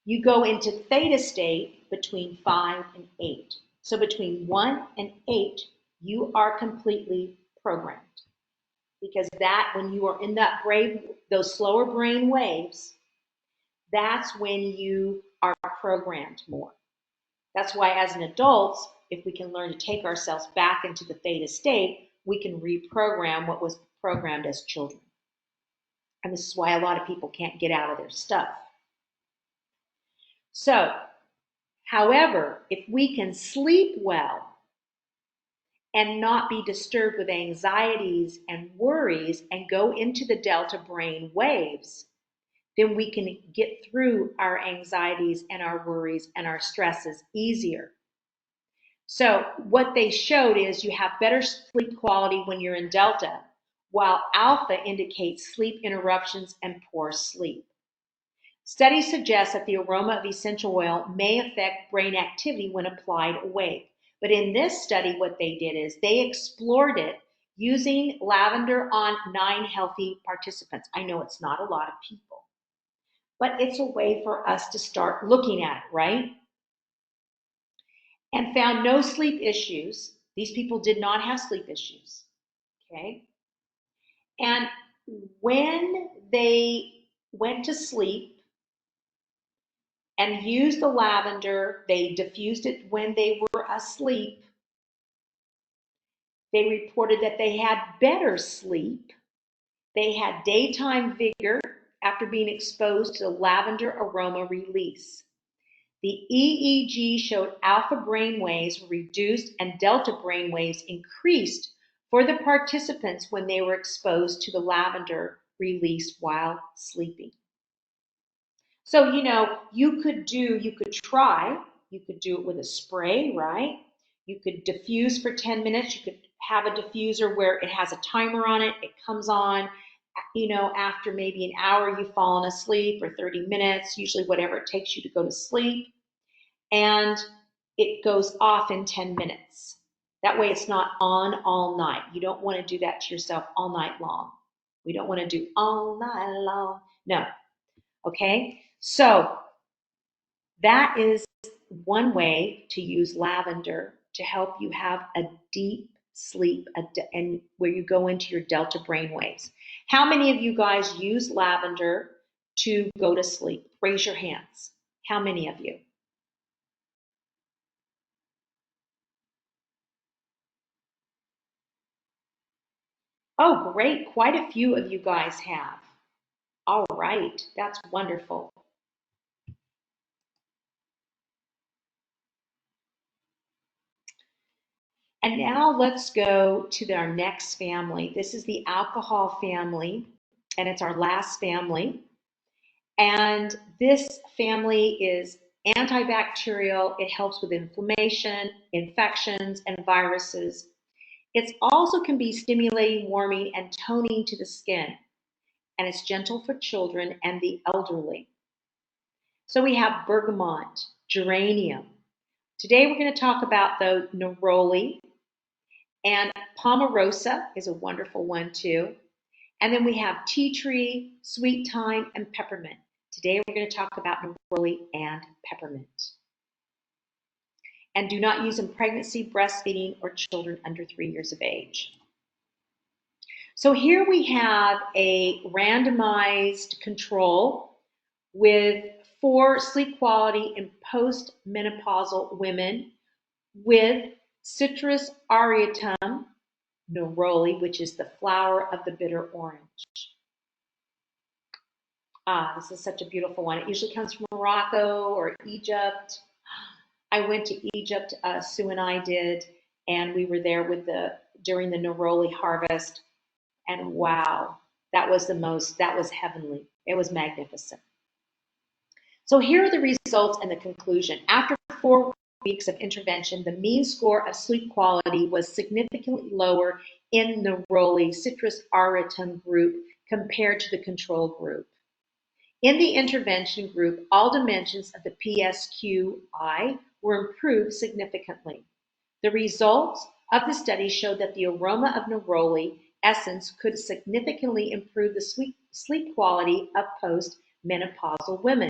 You go into theta state between 5 and 8. So between 1 and 8, you are completely programmed. Because that, when you are in that brain, those slower brain waves, that's when you are programmed more. That's why as an adult, if we can learn to take ourselves back into the theta state, we can reprogram what was programmed as children. And this is why a lot of people can't get out of their stuff. So, however, if we can sleep well and not be disturbed with anxieties and worries and go into the delta brain waves, then we can get through our anxieties and our worries and our stresses easier. So what they showed is you have better sleep quality when you're in delta, while alpha indicates sleep interruptions and poor sleep. Studies suggest that the aroma of essential oil may affect brain activity when applied awake. But in this study, what they did is they explored it using lavender on 9 healthy participants. I know it's not a lot of people, but it's a way for us to start looking at it, right? And found no sleep issues. These people did not have sleep issues, okay? And when they went to sleep and used the lavender, they diffused it when they were asleep, they reported that they had better sleep. They had daytime vigor after being exposed to the lavender aroma release. The EEG showed alpha brainwaves were reduced and delta brainwaves increased for the participants when they were exposed to the lavender release while sleeping. So, you could do it with a spray, right? You could diffuse for 10 minutes. You could have a diffuser where it has a timer on it. It comes on, after maybe an hour you've fallen asleep, or 30 minutes, usually whatever it takes you to go to sleep. And it goes off in 10 minutes. That way it's not on all night. You don't want to do that to yourself all night long. We don't want to do all night long. No. Okay? So that is one way to use lavender to help you have a deep sleep and where you go into your delta brain waves. How many of you guys use lavender to go to sleep? Raise your hands. How many of you? Oh, great. Quite a few of you guys have. All right. That's wonderful. And now let's go to our next family. This is the alcohol family, and it's our last family. And this family is antibacterial. It helps with inflammation, infections, and viruses. It also can be stimulating, warming, and toning to the skin. And it's gentle for children and the elderly. So we have bergamot, geranium. Today we're going to talk about the neroli, and pomarosa is a wonderful one too. And then we have tea tree, sweet thyme, and peppermint. Today we're going to talk about neroli and peppermint. And do not use in pregnancy, breastfeeding, or children under 3 years of age. So here we have a randomized control with 4 sleep quality in postmenopausal women with Citrus aureatum neroli, which is the flower of the bitter orange. This is such a beautiful one. It usually comes from Morocco or Egypt. I went to Egypt, Sue and I did, and we were there during the neroli harvest. And wow, that was heavenly. It was magnificent. So here are the results and the conclusion. After 4 weeks of intervention, the mean score of sleep quality was significantly lower in the neroli citrus auratum group compared to the control group. In the intervention group, all dimensions of the PSQI were improved significantly. The results of the study showed that the aroma of neroli essence could significantly improve the sleep quality of post-menopausal women.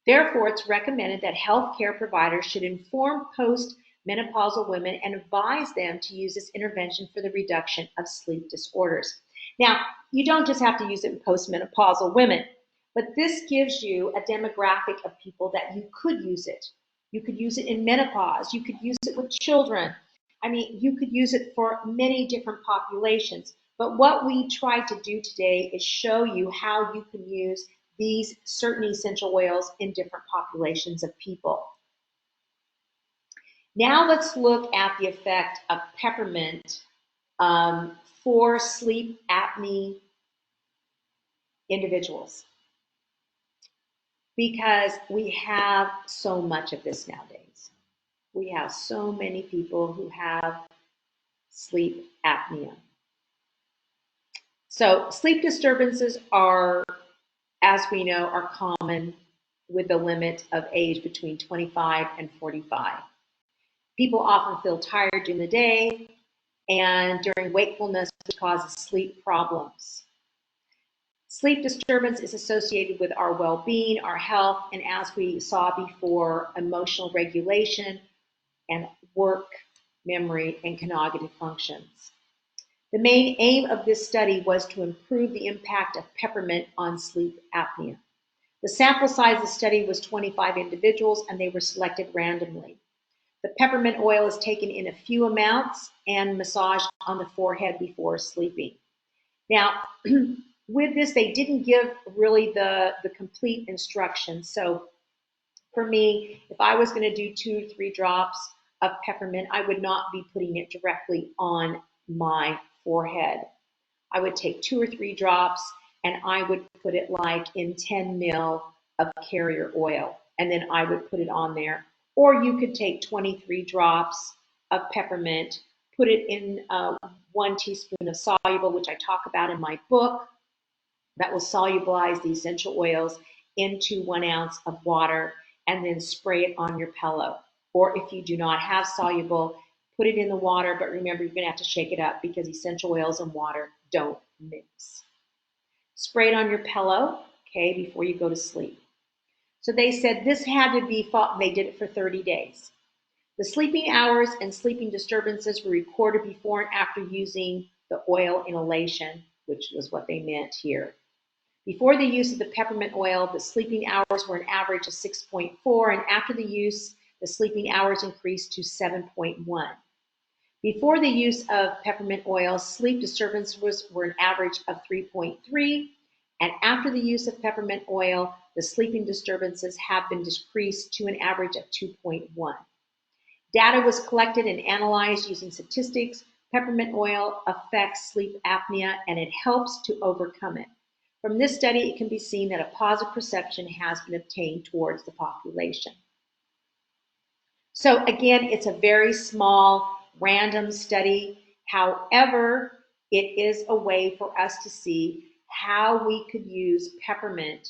Therefore, it's recommended that healthcare providers should inform post-menopausal women and advise them to use this intervention for the reduction of sleep disorders. Now, you don't just have to use it in post-menopausal women, but this gives you a demographic of people that you could use it. You could use it in menopause. You could use it with children. I mean, you could use it for many different populations. But what we try to do today is show you how you can use these certain essential oils in different populations of people. Now let's look at the effect of peppermint for sleep apnea individuals, because we have so much of this nowadays. We have so many people who have sleep apnea. So sleep disturbances are, as we know, are common with a limit of age between 25 and 45. People often feel tired during the day and during wakefulness, which causes sleep problems. Sleep disturbance is associated with our well-being, our health, and as we saw before, emotional regulation and work, memory, and cognitive functions. The main aim of this study was to improve the impact of peppermint on sleep apnea. The sample size of the study was 25 individuals, and they were selected randomly. The peppermint oil is taken in a few amounts and massaged on the forehead before sleeping. Now, with this, they didn't give really the complete instructions. So for me, if I was going to do 2 or 3 drops of peppermint, I would not be putting it directly on my forehead. I would take 2 or 3 drops and I would put it like in 10 ml of carrier oil, and then I would put it on there. Or you could take 23 drops of peppermint, put it in 1 teaspoon of soluble, which I talk about in my book, that will solubilize the essential oils into 1 ounce of water, and then spray it on your pillow. Or if you do not have soluble, put it in the water, but remember, you're going to have to shake it up because essential oils and water don't mix. Spray it on your pillow, okay, before you go to sleep. So they said this had to be, they did it for 30 days. The sleeping hours and sleeping disturbances were recorded before and after using the oil inhalation, which was what they meant here. Before the use of the peppermint oil, the sleeping hours were an average of 6.4, and after the use, the sleeping hours increased to 7.1. Before the use of peppermint oil, sleep disturbances were an average of 3.3, and after the use of peppermint oil, the sleeping disturbances have been decreased to an average of 2.1. Data was collected and analyzed using statistics. Peppermint oil affects sleep apnea, and it helps to overcome it. From this study, it can be seen that a positive perception has been obtained towards the population. So again, it's a very small, random study. However, it is a way for us to see how we could use peppermint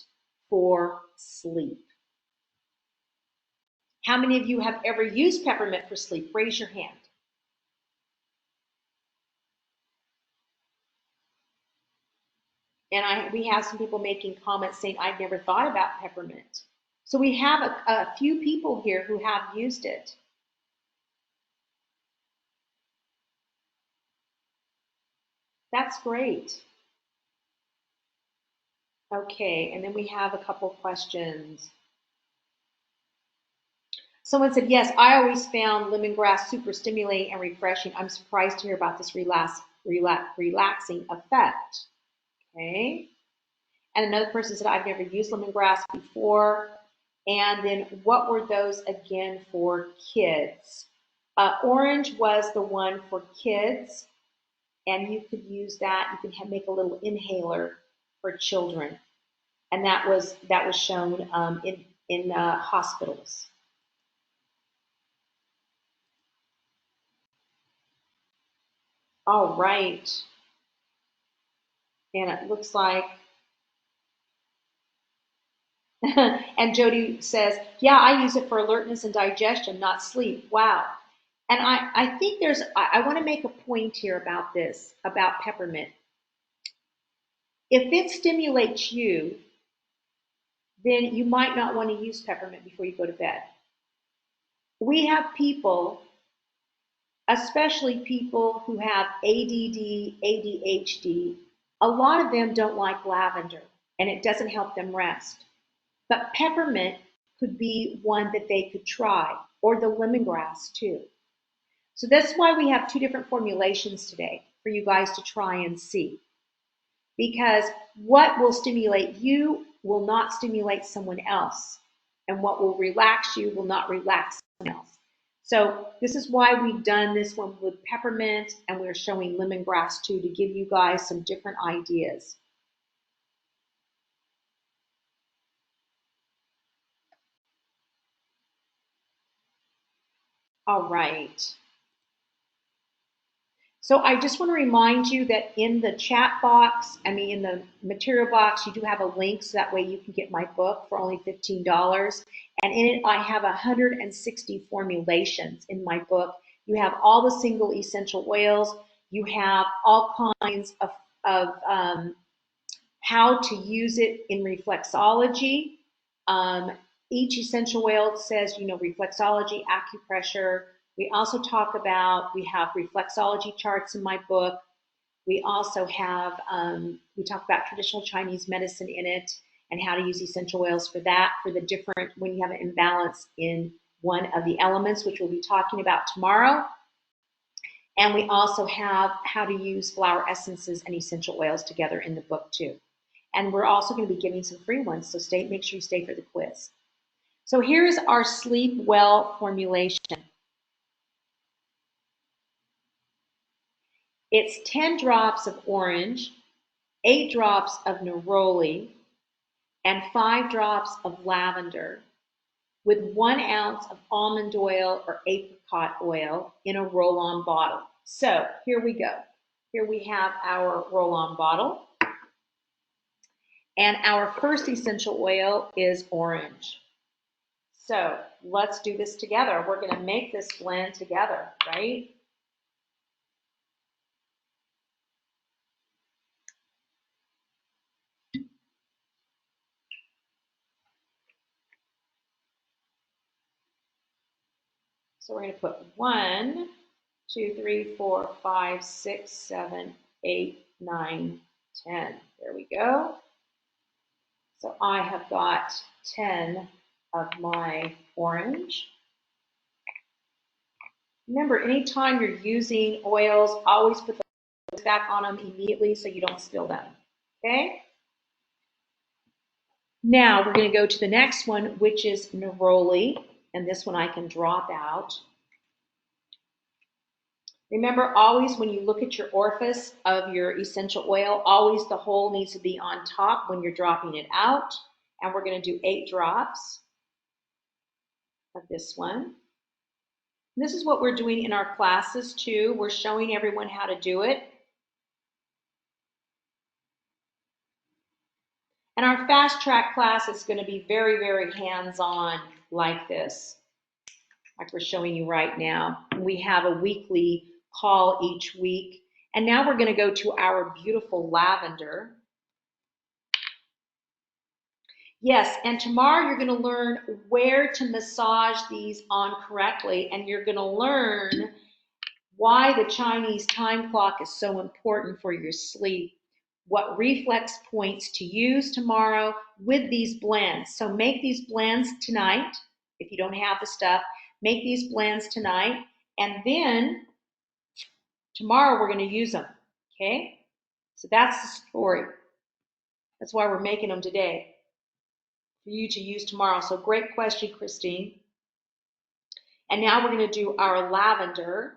for sleep. How many of you have ever used peppermint for sleep? Raise your hand. And we have some people making comments saying, I've never thought about peppermint. So we have a few people here who have used it. That's great. Okay, and then we have a couple questions. Someone said, yes, I always found lemongrass super stimulating and refreshing. I'm surprised to hear about this relaxing effect. Okay. And another person said, I've never used lemongrass before. And then what were those again for kids? Orange was the one for kids, and you could use that. You could make a little inhaler for children, and that was shown in hospitals. All right. And it looks like, and Jody says, yeah, I use it for alertness and digestion, not sleep. Wow. And I think I want to make a point here about this, about peppermint. If it stimulates you, then you might not want to use peppermint before you go to bed. We have people, especially people who have ADD, ADHD, a lot of them don't like lavender and it doesn't help them rest. But peppermint could be one that they could try, or the lemongrass too. So that's why we have two different formulations today for you guys to try and see. Because what will stimulate you will not stimulate someone else. And what will relax you will not relax someone else. So this is why we've done this one with peppermint, and we're showing lemongrass too, to give you guys some different ideas. All right. So I just want to remind you that in the chat box, in the material box, you do have a link so that way you can get my book for only $15. And in it, I have 160 formulations in my book. You have all the single essential oils. You have all kinds of how to use it in reflexology. Each essential oil says, reflexology, acupressure. We also talk about, we have reflexology charts in my book. We also have, we talk about traditional Chinese medicine in it and how to use essential oils for that, for the different, when you have an imbalance in one of the elements, which we'll be talking about tomorrow. And we also have how to use flower essences and essential oils together in the book too. And we're also going to be giving some free ones, so make sure you stay for the quiz. So here's our Sleep Well formulation. It's 10 drops of orange, 8 drops of neroli, and 5 drops of lavender with 1 ounce of almond oil or apricot oil in a roll-on bottle. So here we go. Here we have our roll-on bottle. And our first essential oil is orange. So let's do this together. We're going to make this blend together, right? So we're going to put 1, 2, 3, 4, 5, 6, 7, 8, 9, 10. There we go. So I have got 10 of my orange. Remember, anytime you're using oils, always put the back on them immediately so you don't spill them. Okay? Now we're going to go to the next one, which is neroli, and this one I can drop out. Remember, always when you look at your orifice of your essential oil, always the hole needs to be on top when you're dropping it out. And we're going to do 8 drops of this one. This is what we're doing in our classes too. We're showing everyone how to do it. And our fast track class is going to be very, very hands-on like this, like we're showing you right now. We have a weekly call each week. And now we're going to go to our beautiful lavender. Yes, and tomorrow you're going to learn where to massage these on correctly, and you're going to learn why the Chinese time clock is so important for your sleep, what reflex points to use tomorrow with these blends. So make these blends tonight. If you don't have the stuff, make these blends tonight, and then tomorrow we're going to use them, okay? So that's the story. That's why we're making them today, for you to use tomorrow. So great question, Christine. And now we're going to do our lavender,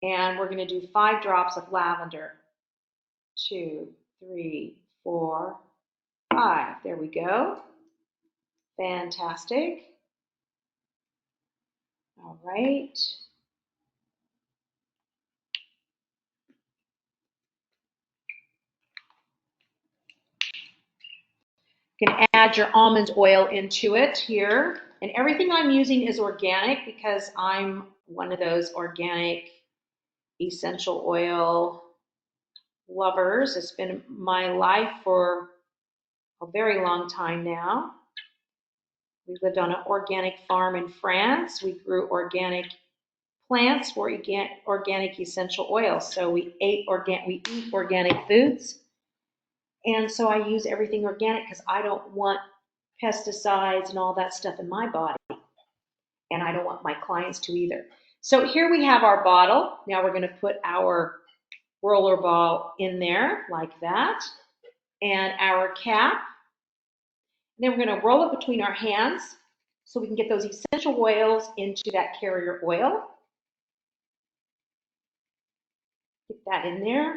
and we're going to do 5 drops of lavender. 2, 3, 4, 5. There we go. Fantastic. All right. You can add your almond oil into it here. And everything I'm using is organic because I'm one of those organic essential oil lovers. It's been my life for a very long time now. We lived on an organic farm in France. We grew organic plants for organic essential oils. So we eat organic foods. And so I use everything organic because I don't want pesticides and all that stuff in my body. And I don't want my clients to either. So here we have our bottle. Now we're going to put our roller ball in there like that. And our cap. And then we're going to roll it between our hands so we can get those essential oils into that carrier oil. Get that in there.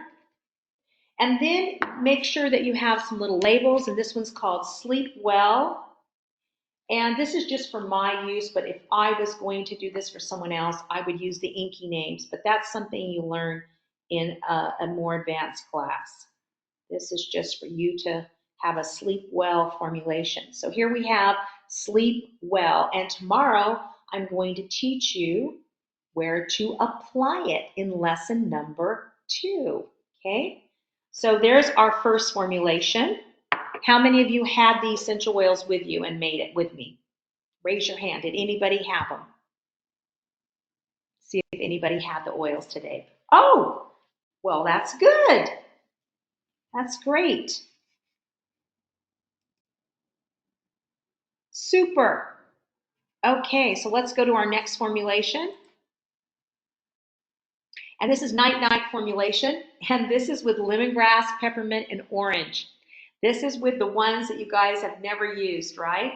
And then make sure that you have some little labels, and this one's called Sleep Well. And this is just for my use, but if I was going to do this for someone else, I would use the inky names, but that's something you learn in a more advanced class. This is just for you to have a Sleep Well formulation. So here we have Sleep Well, and tomorrow I'm going to teach you where to apply it in lesson number 2, okay? So there's our first formulation. How many of you had the essential oils with you and made it with me? Raise your hand. Did anybody have them? See if anybody had the oils today. Oh, well, that's good. That's great. Super. Okay, so let's go to our next formulation. And this is night-night formulation, and this is with lemongrass, peppermint, and orange. This is with the ones that you guys have never used, right?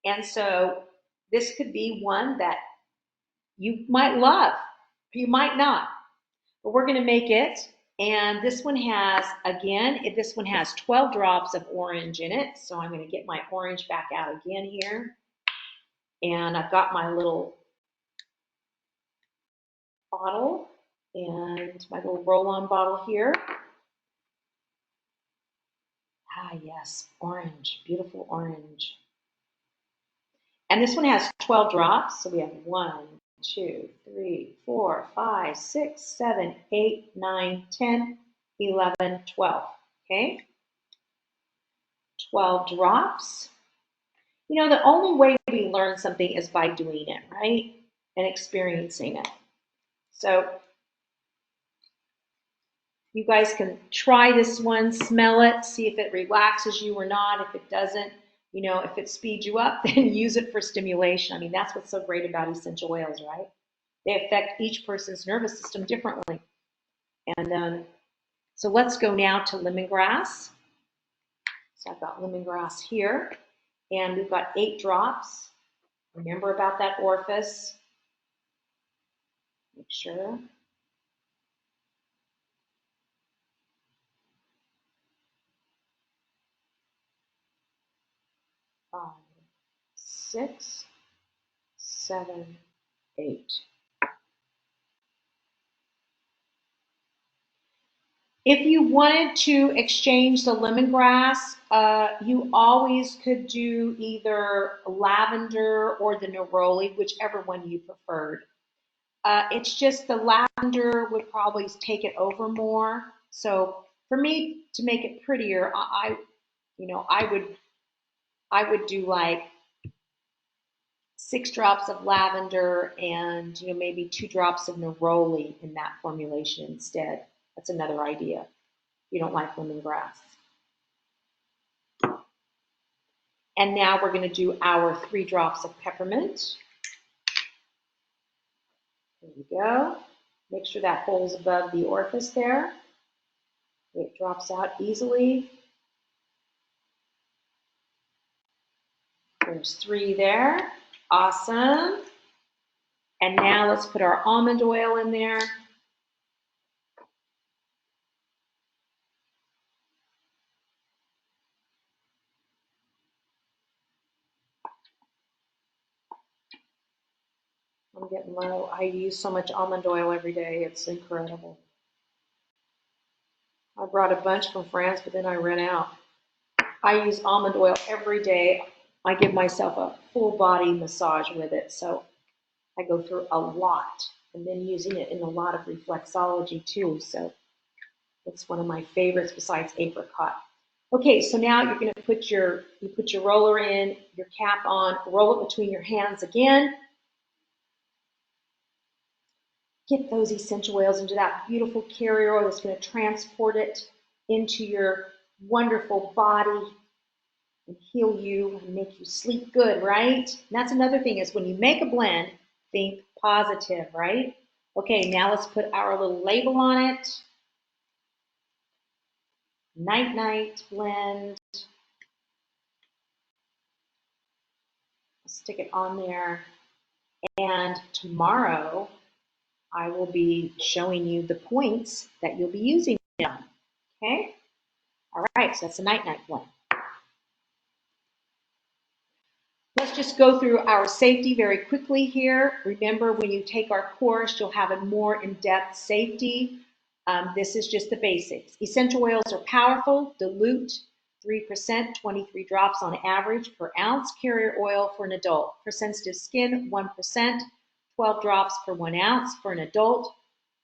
And so this could be one that you might love, you might not, but we're going to make it. And this one has, again, this one has 12 drops of orange in it. So I'm going to get my orange back out again here. And I've got my little bottle and my little roll-on bottle here. Ah, yes, orange, beautiful orange. And this one has 12 drops. So we have 1, 2, 3, 4, 5, 6, 7, 8, 9, 10, 11, 12. Okay? 12 drops. You know, the only way we learn something is by doing it, right? And experiencing it. So you guys can try this one, smell it, see if it relaxes you or not. If it doesn't, you know, if it speeds you up, then use it for stimulation. I mean, that's what's so great about essential oils, right? They affect each person's nervous system differently. And so let's go now to lemongrass. So I've got lemongrass here, and we've got 8 drops. Remember about that orifice. Make sure. 5, 6, 7, 8. If you wanted to exchange the lemongrass, you always could do either lavender or the neroli, whichever one you preferred. It's just the lavender would probably take it over more. So for me to make it prettier, I would do like 6 drops of lavender and maybe 2 drops of neroli in that formulation instead. That's another idea. If you don't like lemongrass. And now we're going to do our 3 drops of peppermint. There we go. Make sure that hole's above the orifice there. It drops out easily. There's 3 there. Awesome. And now let's put our almond oil in there. I'm getting low. I use so much almond oil every day. It's incredible. I brought a bunch from France, but then I ran out. I use almond oil every day. I give myself a full body massage with it, so I go through a lot, and then using it in a lot of reflexology too. So it's one of my favorites besides apricot. Okay, so now you're going to put your roller in, your cap on, roll it between your hands again. Get those essential oils into that beautiful carrier oil that's going to transport it into your wonderful body and heal you and make you sleep good, right? And that's another thing is when you make a blend, think positive, right? Okay, now let's put our little label on it. Night Night blend. Stick it on there. And tomorrow I will be showing you the points that you'll be using it on. Okay? All right, so that's a Night Night blend. Let's just go through our safety very quickly here. Remember, when you take our course, you'll have a more in-depth safety. This is just the basics. Essential oils are powerful, dilute 3%, 23 drops on average per ounce. Carrier oil for an adult. For sensitive skin, 1%, 12 drops per 1 ounce for an adult.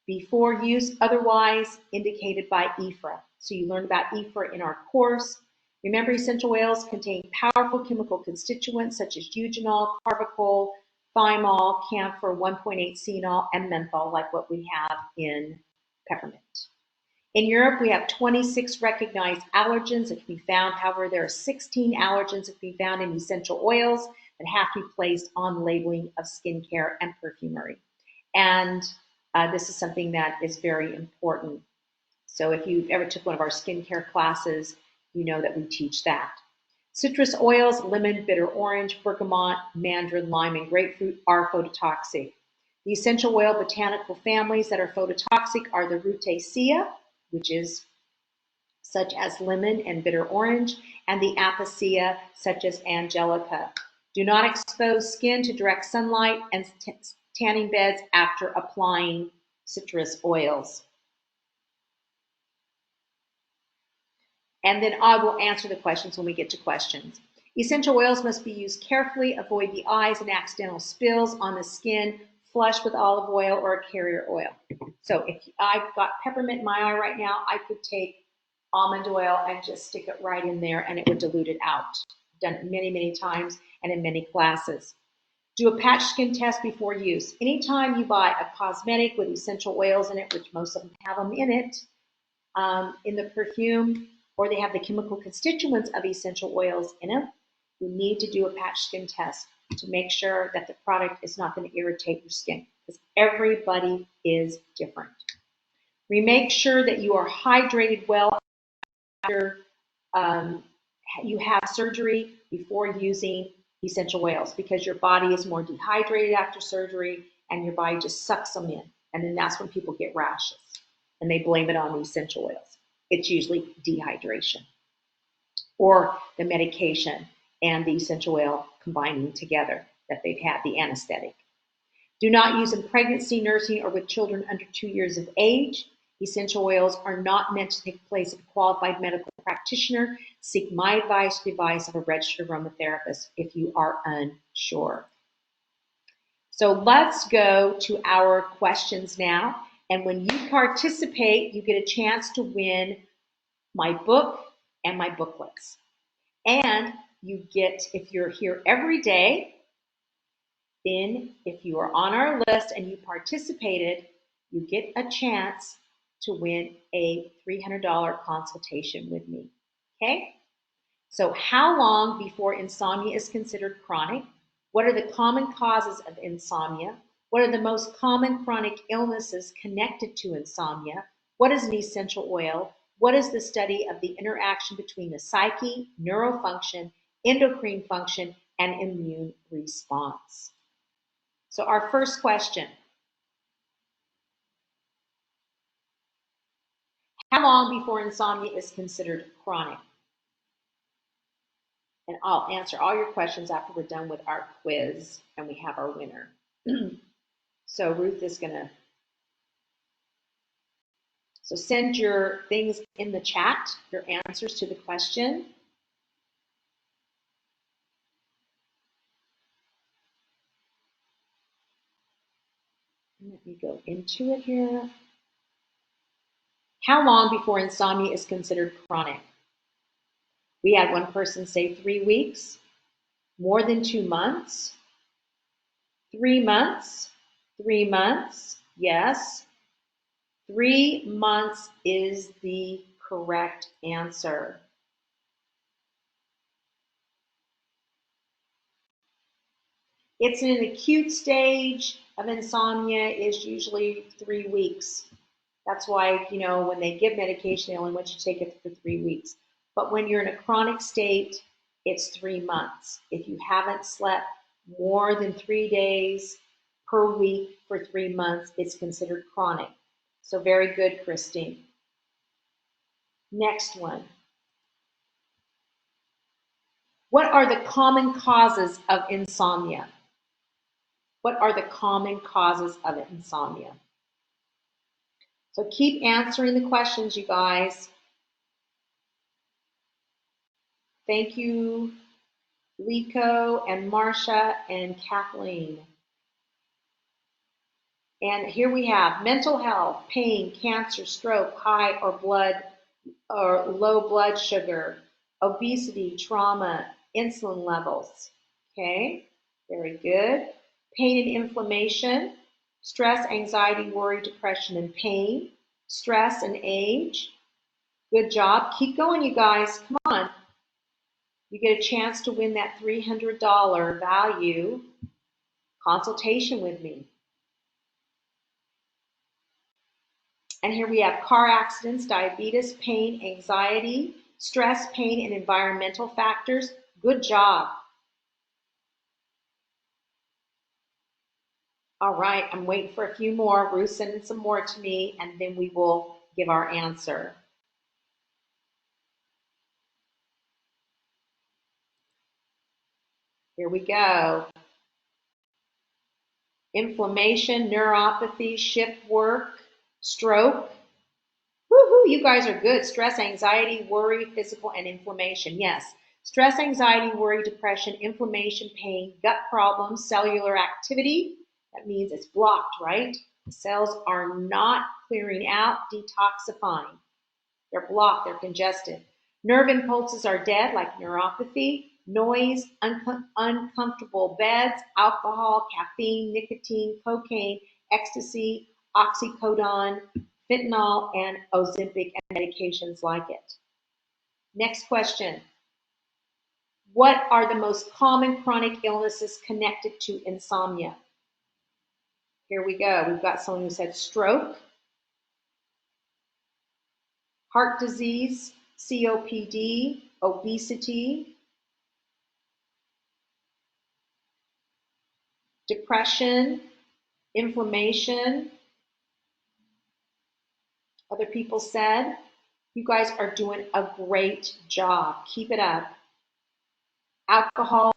Before use, otherwise indicated by EFRA. So you learned about EFRA in our course. Remember, essential oils contain powerful chemical constituents such as eugenol, carbachol, thymol, camphor, 1.8 phenol, and menthol, like what we have in peppermint. In Europe, we have 26 recognized allergens that can be found. However, there are 16 allergens that can be found in essential oils that have to be placed on labeling of skincare and perfumery. And this is something that is very important. So if you've ever took one of our skincare classes, you know that we teach that. Citrus oils, lemon, bitter orange, bergamot, mandarin, lime, and grapefruit are phototoxic. The essential oil botanical families that are phototoxic are the Rutaceae, which is such as lemon and bitter orange, and the Apiceae, such as angelica. Do not expose skin to direct sunlight and tanning beds after applying citrus oils. And then I will answer the questions when we get to questions. Essential oils must be used carefully. Avoid the eyes and accidental spills on the skin. Flush with olive oil or a carrier oil. So if I've got peppermint in my eye right now, I could take almond oil and just stick it right in there and it would dilute it out. Done it many, many times and in many classes. Do a patch skin test before use. Anytime you buy a cosmetic with essential oils in it, which most of them have them in it, in the perfume, or they have the chemical constituents of essential oils in them, you need to do a patch skin test to make sure that the product is not going to irritate your skin, because everybody is different. We make sure that you are hydrated well after you have surgery before using essential oils, because your body is more dehydrated after surgery and your body just sucks them in. And then that's when people get rashes and they blame it on the essential oils. It's usually dehydration or the medication and the essential oil combining together that they've had, the anesthetic. Do not use in pregnancy, nursing, or with children under 2 years of age. Essential oils are not meant to take place of a qualified medical practitioner. Seek my advice, the advice of a registered aromatherapist if you are unsure. So let's go to our questions now. And when you participate, you get a chance to win my book and my booklets. And you get, if you're here every day, then if you are on our list and you participated, you get a chance to win a $300 consultation with me. Okay? So how long before insomnia is considered chronic? What are the common causes of insomnia? What are the most common chronic illnesses connected to insomnia? What is an essential oil? What is the study of the interaction between the psyche, neurofunction, endocrine function, and immune response? So our first question: how long before insomnia is considered chronic? And I'll answer all your questions after we're done with our quiz and we have our winner. So Ruth is gonna, so send your things in the chat, your answers to the question. Let me go into it here. How long before insomnia is considered chronic? We had one person say 3 weeks, more than 2 months, 3 months, 3 months, yes. 3 months is the correct answer. It's in an acute stage of insomnia is usually 3 weeks. That's why, when they give medication, they only want you to take it for 3 weeks. But when you're in a chronic state, it's 3 months. If you haven't slept more than 3 days per week for 3 months, it's considered chronic. So very good, Christine. Next one. What are the common causes of insomnia? What are the common causes of insomnia? So keep answering the questions, you guys. Thank you, Lico and Marcia and Kathleen. And here we have mental health, pain, cancer, stroke, high or low blood sugar, obesity, trauma, insulin levels. Okay, very good. Pain and inflammation, stress, anxiety, worry, depression, and pain, stress and age. Good job. Keep going, you guys. Come on. You get a chance to win that $300 value consultation with me. And here we have car accidents, diabetes, pain, anxiety, stress, pain, and environmental factors. Good job. All right, I'm waiting for a few more. Ruth, sending some more to me, and then we will give our answer. Here we go. Inflammation, neuropathy, shift work, stroke. Woohoo, you guys are good. Stress, anxiety, worry, physical, and inflammation. Yes. Stress, anxiety, worry, depression, inflammation, pain, gut problems, cellular activity. That means it's blocked, right? The cells are not clearing out, detoxifying. They're blocked, they're congested. Nerve impulses are dead, like neuropathy, noise, uncomfortable beds, alcohol, caffeine, nicotine, cocaine, ecstasy, oxycodone, fentanyl, and Ozempic and medications like it. Next question. What are the most common chronic illnesses connected to insomnia? Here we go. We've got someone who said stroke, heart disease, COPD, obesity, depression, inflammation. Other people said, you guys are doing a great job. Keep it up. Alcohol,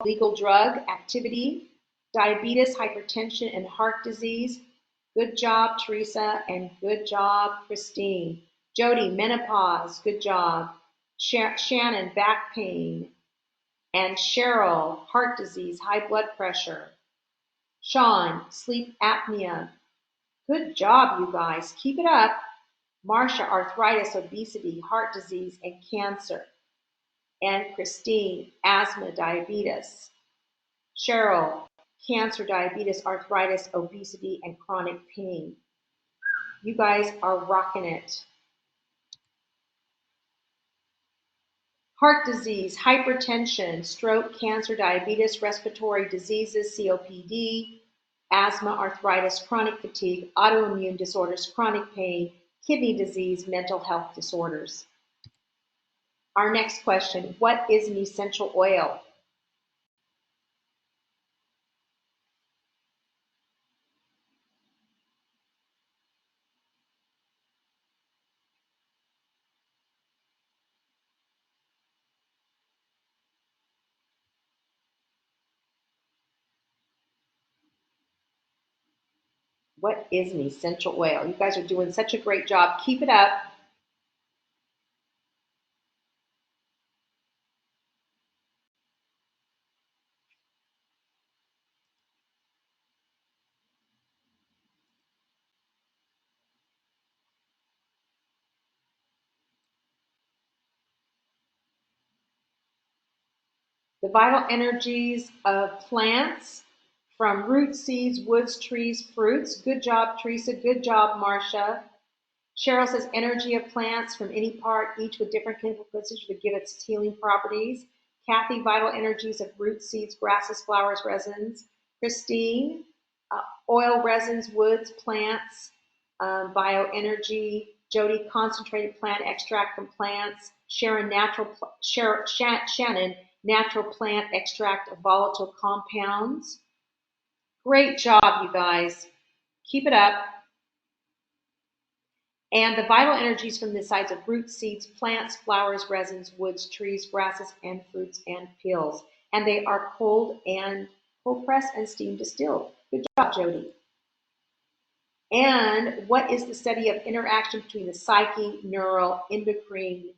legal drug activity, diabetes, hypertension, and heart disease. Good job, Teresa, and good job, Christine. Jody, menopause, good job. Shannon, back pain. And Cheryl, heart disease, high blood pressure. Sean, sleep apnea. Good job, you guys. Keep it up. Marcia, arthritis, obesity, heart disease, and cancer. And Christine, asthma, diabetes. Cheryl, cancer, diabetes, arthritis, obesity, and chronic pain. You guys are rocking it. Heart disease, hypertension, stroke, cancer, diabetes, respiratory diseases, COPD, asthma, arthritis, chronic fatigue, autoimmune disorders, chronic pain, kidney disease, mental health disorders. Our next question, what is an essential oil? What is an essential oil? You guys are doing such a great job. Keep it up. The vital energies of plants from root, seeds, woods, trees, fruits. Good job, Teresa. Good job, Marcia. Cheryl says energy of plants from any part, each with different chemical compositions would give its healing properties. Kathy, vital energies of roots, seeds, grasses, flowers, resins. Christine, oil, resins, woods, plants, bioenergy. Jody, concentrated plant extract from plants. Shannon, natural plant extract of volatile compounds. Great job, you guys. Keep it up. And the vital energies from the sides of roots, seeds, plants, flowers, resins, woods, trees, grasses, and fruits and pills. And they are cold pressed and steam distilled. Good job, Jody. And what is the study of interaction between the psyche, neural, endocrine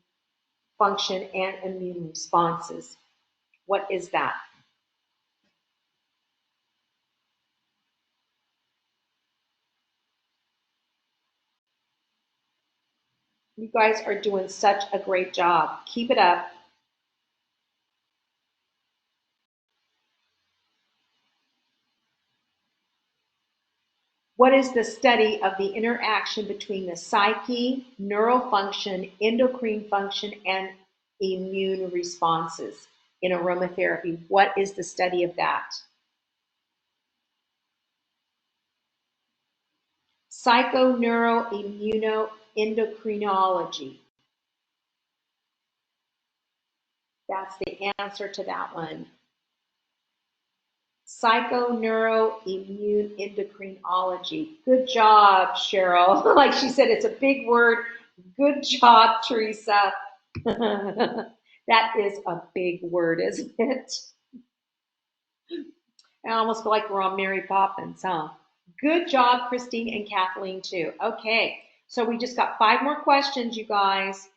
function, and immune responses? What is that? You guys are doing such a great job. Keep it up. What is the study of the interaction between the psyche, neural function, endocrine function, and immune responses in aromatherapy? What is the study of that? Psychoneuroimmunoendocrinology. That's the answer to that one. Psychoneuroimmunoendocrinology. Good job, Cheryl. Like she said, it's a big word. Good job, Teresa. That is a big word, isn't it? I almost feel like we're on Mary Poppins, huh? Good job, Christine and Kathleen, too. Okay, so we just got 5 more questions, you guys.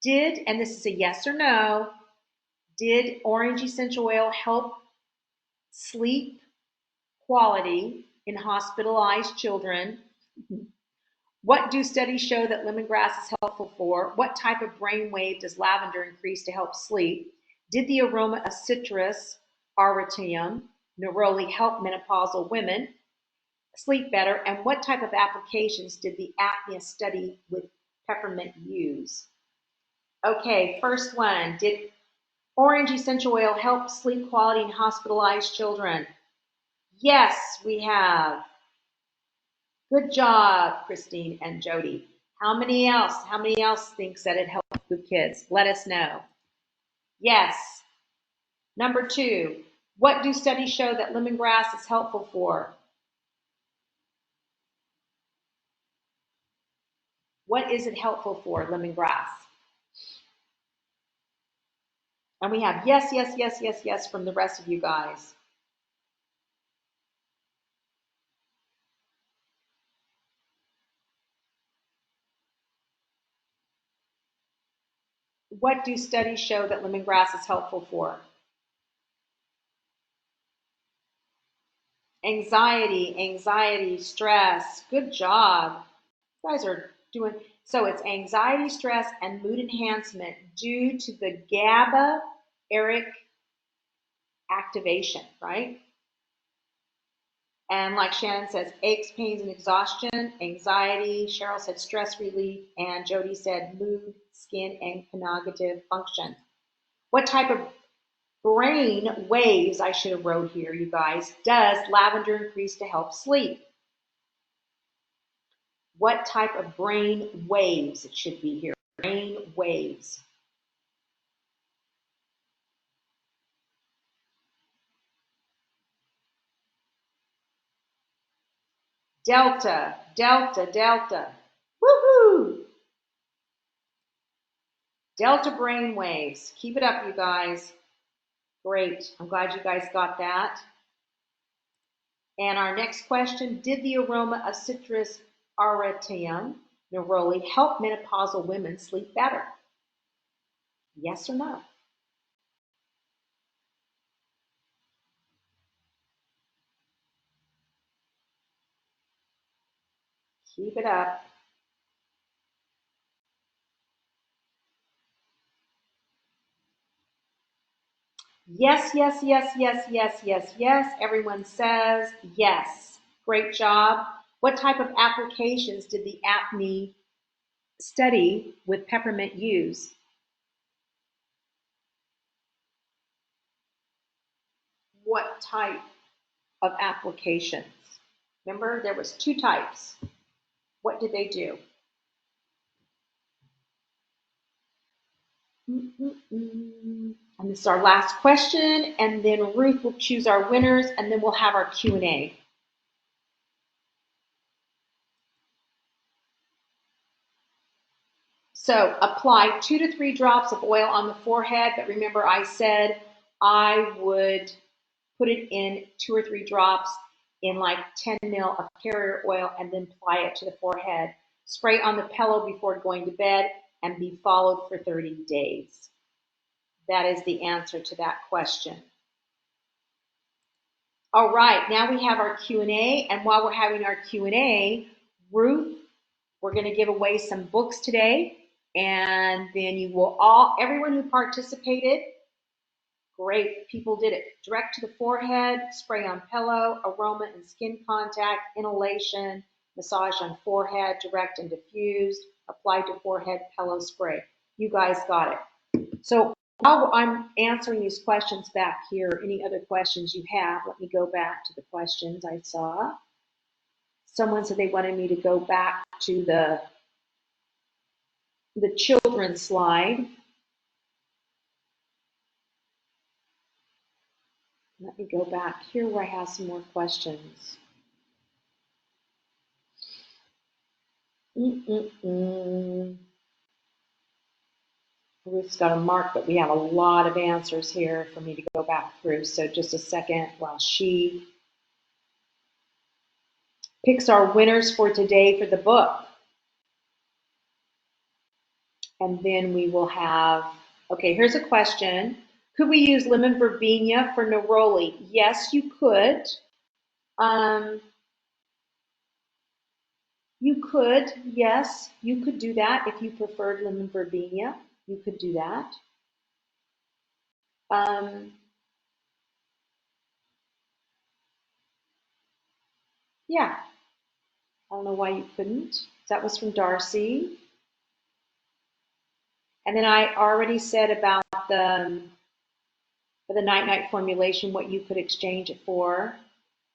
And this is a yes or no, did orange essential oil help sleep quality in hospitalized children? What do studies show that lemongrass is helpful for? What type of brain wave does lavender increase to help sleep? Did the aroma of citrus aurantium neroli help menopausal women sleep better? And what type of applications did the apnea study with peppermint use? Okay, first one. Did orange essential oil help sleep quality in hospitalized children? Yes, we have. Good job, Christine and Jody. How many else thinks that it helps with kids? Let us know. Yes. Number 2, what do studies show that lemongrass is helpful for? What is it helpful for, lemongrass? And we have yes, yes, yes, yes, yes from the rest of you guys. What do studies show that lemongrass is helpful for? Anxiety, stress. Good job. You guys are doing, so it's anxiety, stress, and mood enhancement due to the GABA-eric activation, right? And like Shannon says, aches, pains, and exhaustion, anxiety. Cheryl said stress relief, and Jody said mood, skin, and cognitive function. What type of brain waves, I should have wrote here, you guys, does lavender increase to help sleep? What type of brain waves, it should be here, brain waves. Delta, delta, delta. Woohoo! Delta brain waves. Keep it up, you guys. Great. I'm glad you guys got that. And our next question, did the aroma of citrus aurantium neroli help menopausal women sleep better? Yes or no? Keep it up. Yes, yes, yes, yes, yes, yes, yes. Everyone says yes. Great job. What type of applications did the apnea study with peppermint use? What type of applications? Remember, there was two types. What did they do? And this is our last question, and then Ruth will choose our winners, and then we'll have our Q&A. So apply 2 to 3 drops of oil on the forehead, but remember I said I would put it in 2 or 3 drops in like 10 ml of carrier oil and then apply it to the forehead. Spray on the pillow before going to bed and be followed for 30 days. That is the answer to that question. All right, now we have our Q&A, and while we're having our Q&A, Ruth, we're going to give away some books today, and then you will all, everyone who participated, great, people did it. Direct to the forehead, spray on pillow, aroma and skin contact, inhalation, massage on forehead, direct and diffused, apply to forehead, pillow spray. You guys got it. So while I'm answering these questions back here, any other questions you have, let me go back to the questions I saw. Someone said they wanted me to go back to the children's slide. Let me go back here where I have some more questions. Ruth's got a mark, but we have a lot of answers here for me to go back through. So just a second while she picks our winners for today for the book. And then we will have, okay, here's a question. Could we use lemon verbena for neroli? Yes, you could. You could, yes, you could do that if you preferred lemon verbena. You could do that. Yeah, I don't know why you couldn't. That was from Darcy. And then I already said about the night-night formulation, what you could exchange it for.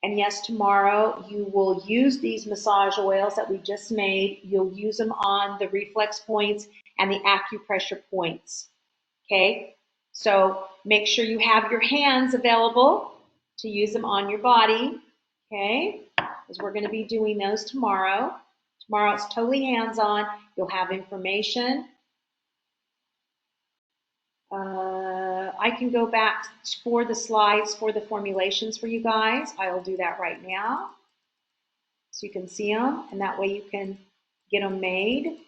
And yes, tomorrow you will use these massage oils that we just made. You'll use them on the reflex points and the acupressure points. Okay? So make sure you have your hands available to use them on your body. Okay? Because we're going to be doing those tomorrow. Tomorrow it's totally hands-on. You'll have information. I can go back for the slides for the formulations for you guys. I will do that right now so you can see them, and that way you can get them made.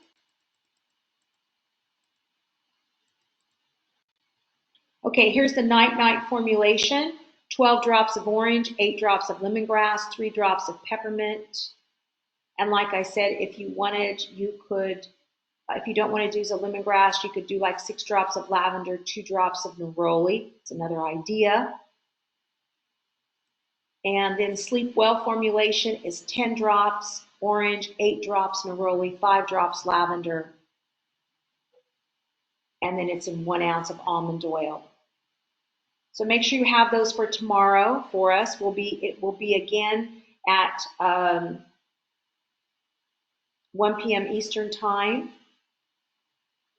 Okay, here's the night-night formulation. 12 drops of orange, 8 drops of lemongrass, 3 drops of peppermint. And like I said, if you wanted, you could, if you don't want to use a lemongrass, you could do like 6 drops of lavender, 2 drops of neroli. It's another idea. And then Sleep Well formulation is 10 drops orange, 8 drops neroli, 5 drops lavender. And then it's in 1 ounce of almond oil. So make sure you have those for tomorrow for us. It will be again at 1 p.m. Eastern time.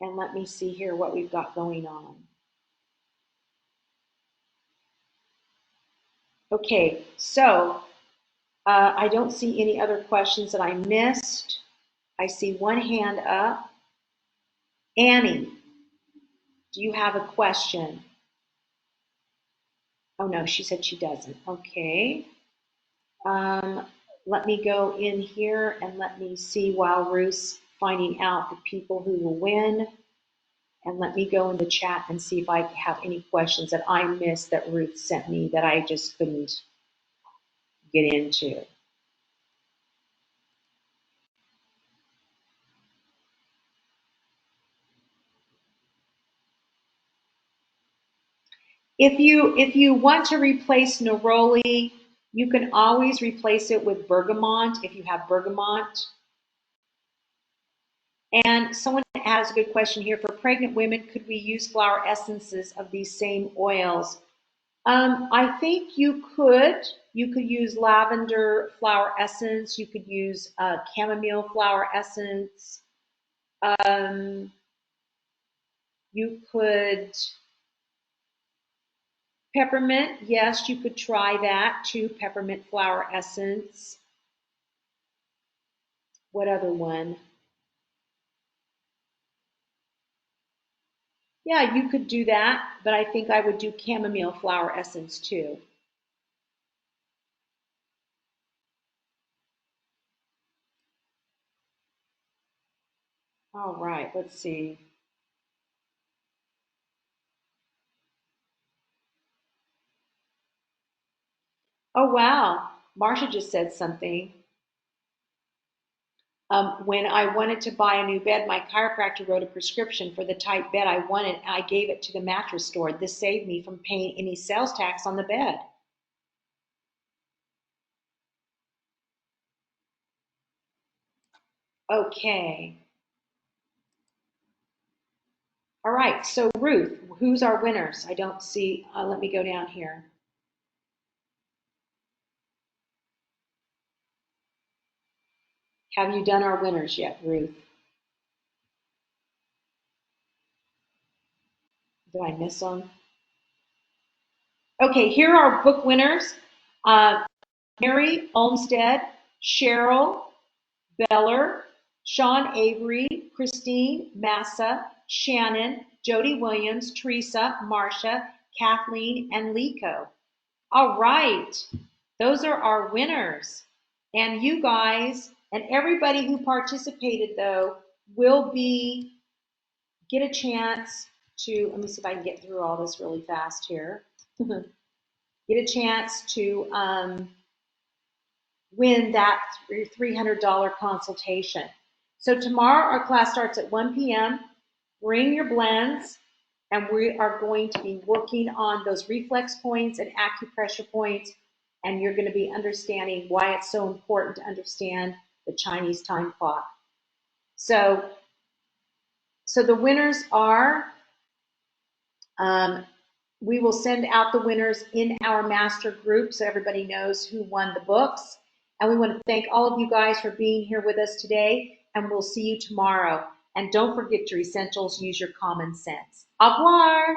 And let me see here what we've got going on. Okay, so I don't see any other questions that I missed. I see one hand up. Annie, do you have a question? Oh no, she said she doesn't. Okay. Let me go in here and let me see while Ruth's finding out the people who will win. And let me go in the chat and see if I have any questions that I missed that Ruth sent me that I just couldn't get into. If you want to replace neroli, you can always replace it with bergamot if you have bergamot. And someone has a good question here. For pregnant women, could we use flower essences of these same oils? I think you could. You could use lavender flower essence. You could use chamomile flower essence. Um, you could peppermint. Yes, you could try that too. Peppermint flower essence. What other one? Yeah, you could do that, but I think I would do chamomile flower essence too. All right, let's see. Oh, wow. Marcia just said something. When I wanted to buy a new bed, my chiropractor wrote a prescription for the type bed I wanted, and I gave it to the mattress store. This saved me from paying any sales tax on the bed. Okay. All right. So, Ruth, who's our winners? I don't see. Let me go down here. Have you done our winners yet, Ruth? Did I miss them? Okay, here are book winners. Uh, Mary Olmsted, Cheryl Beller, Sean Avery, Christine Massa, Shannon, Jody Williams, Teresa, Marcia, Kathleen, and Liko. All right, those are our winners. And you guys and everybody who participated, though, will get a chance to, let me see if I can get through all this really fast here. Get a chance to win that $300 consultation. So tomorrow our class starts at 1 p.m. Bring your blends, and we are going to be working on those reflex points and acupressure points, and you're going to be understanding why it's so important to understand the Chinese time clock. So, so the winners are, um, we will send out the winners in our master group so everybody knows who won the books. And we want to thank all of you guys for being here with us today, and we'll see you tomorrow. And don't forget your essentials, use your common sense. Au revoir.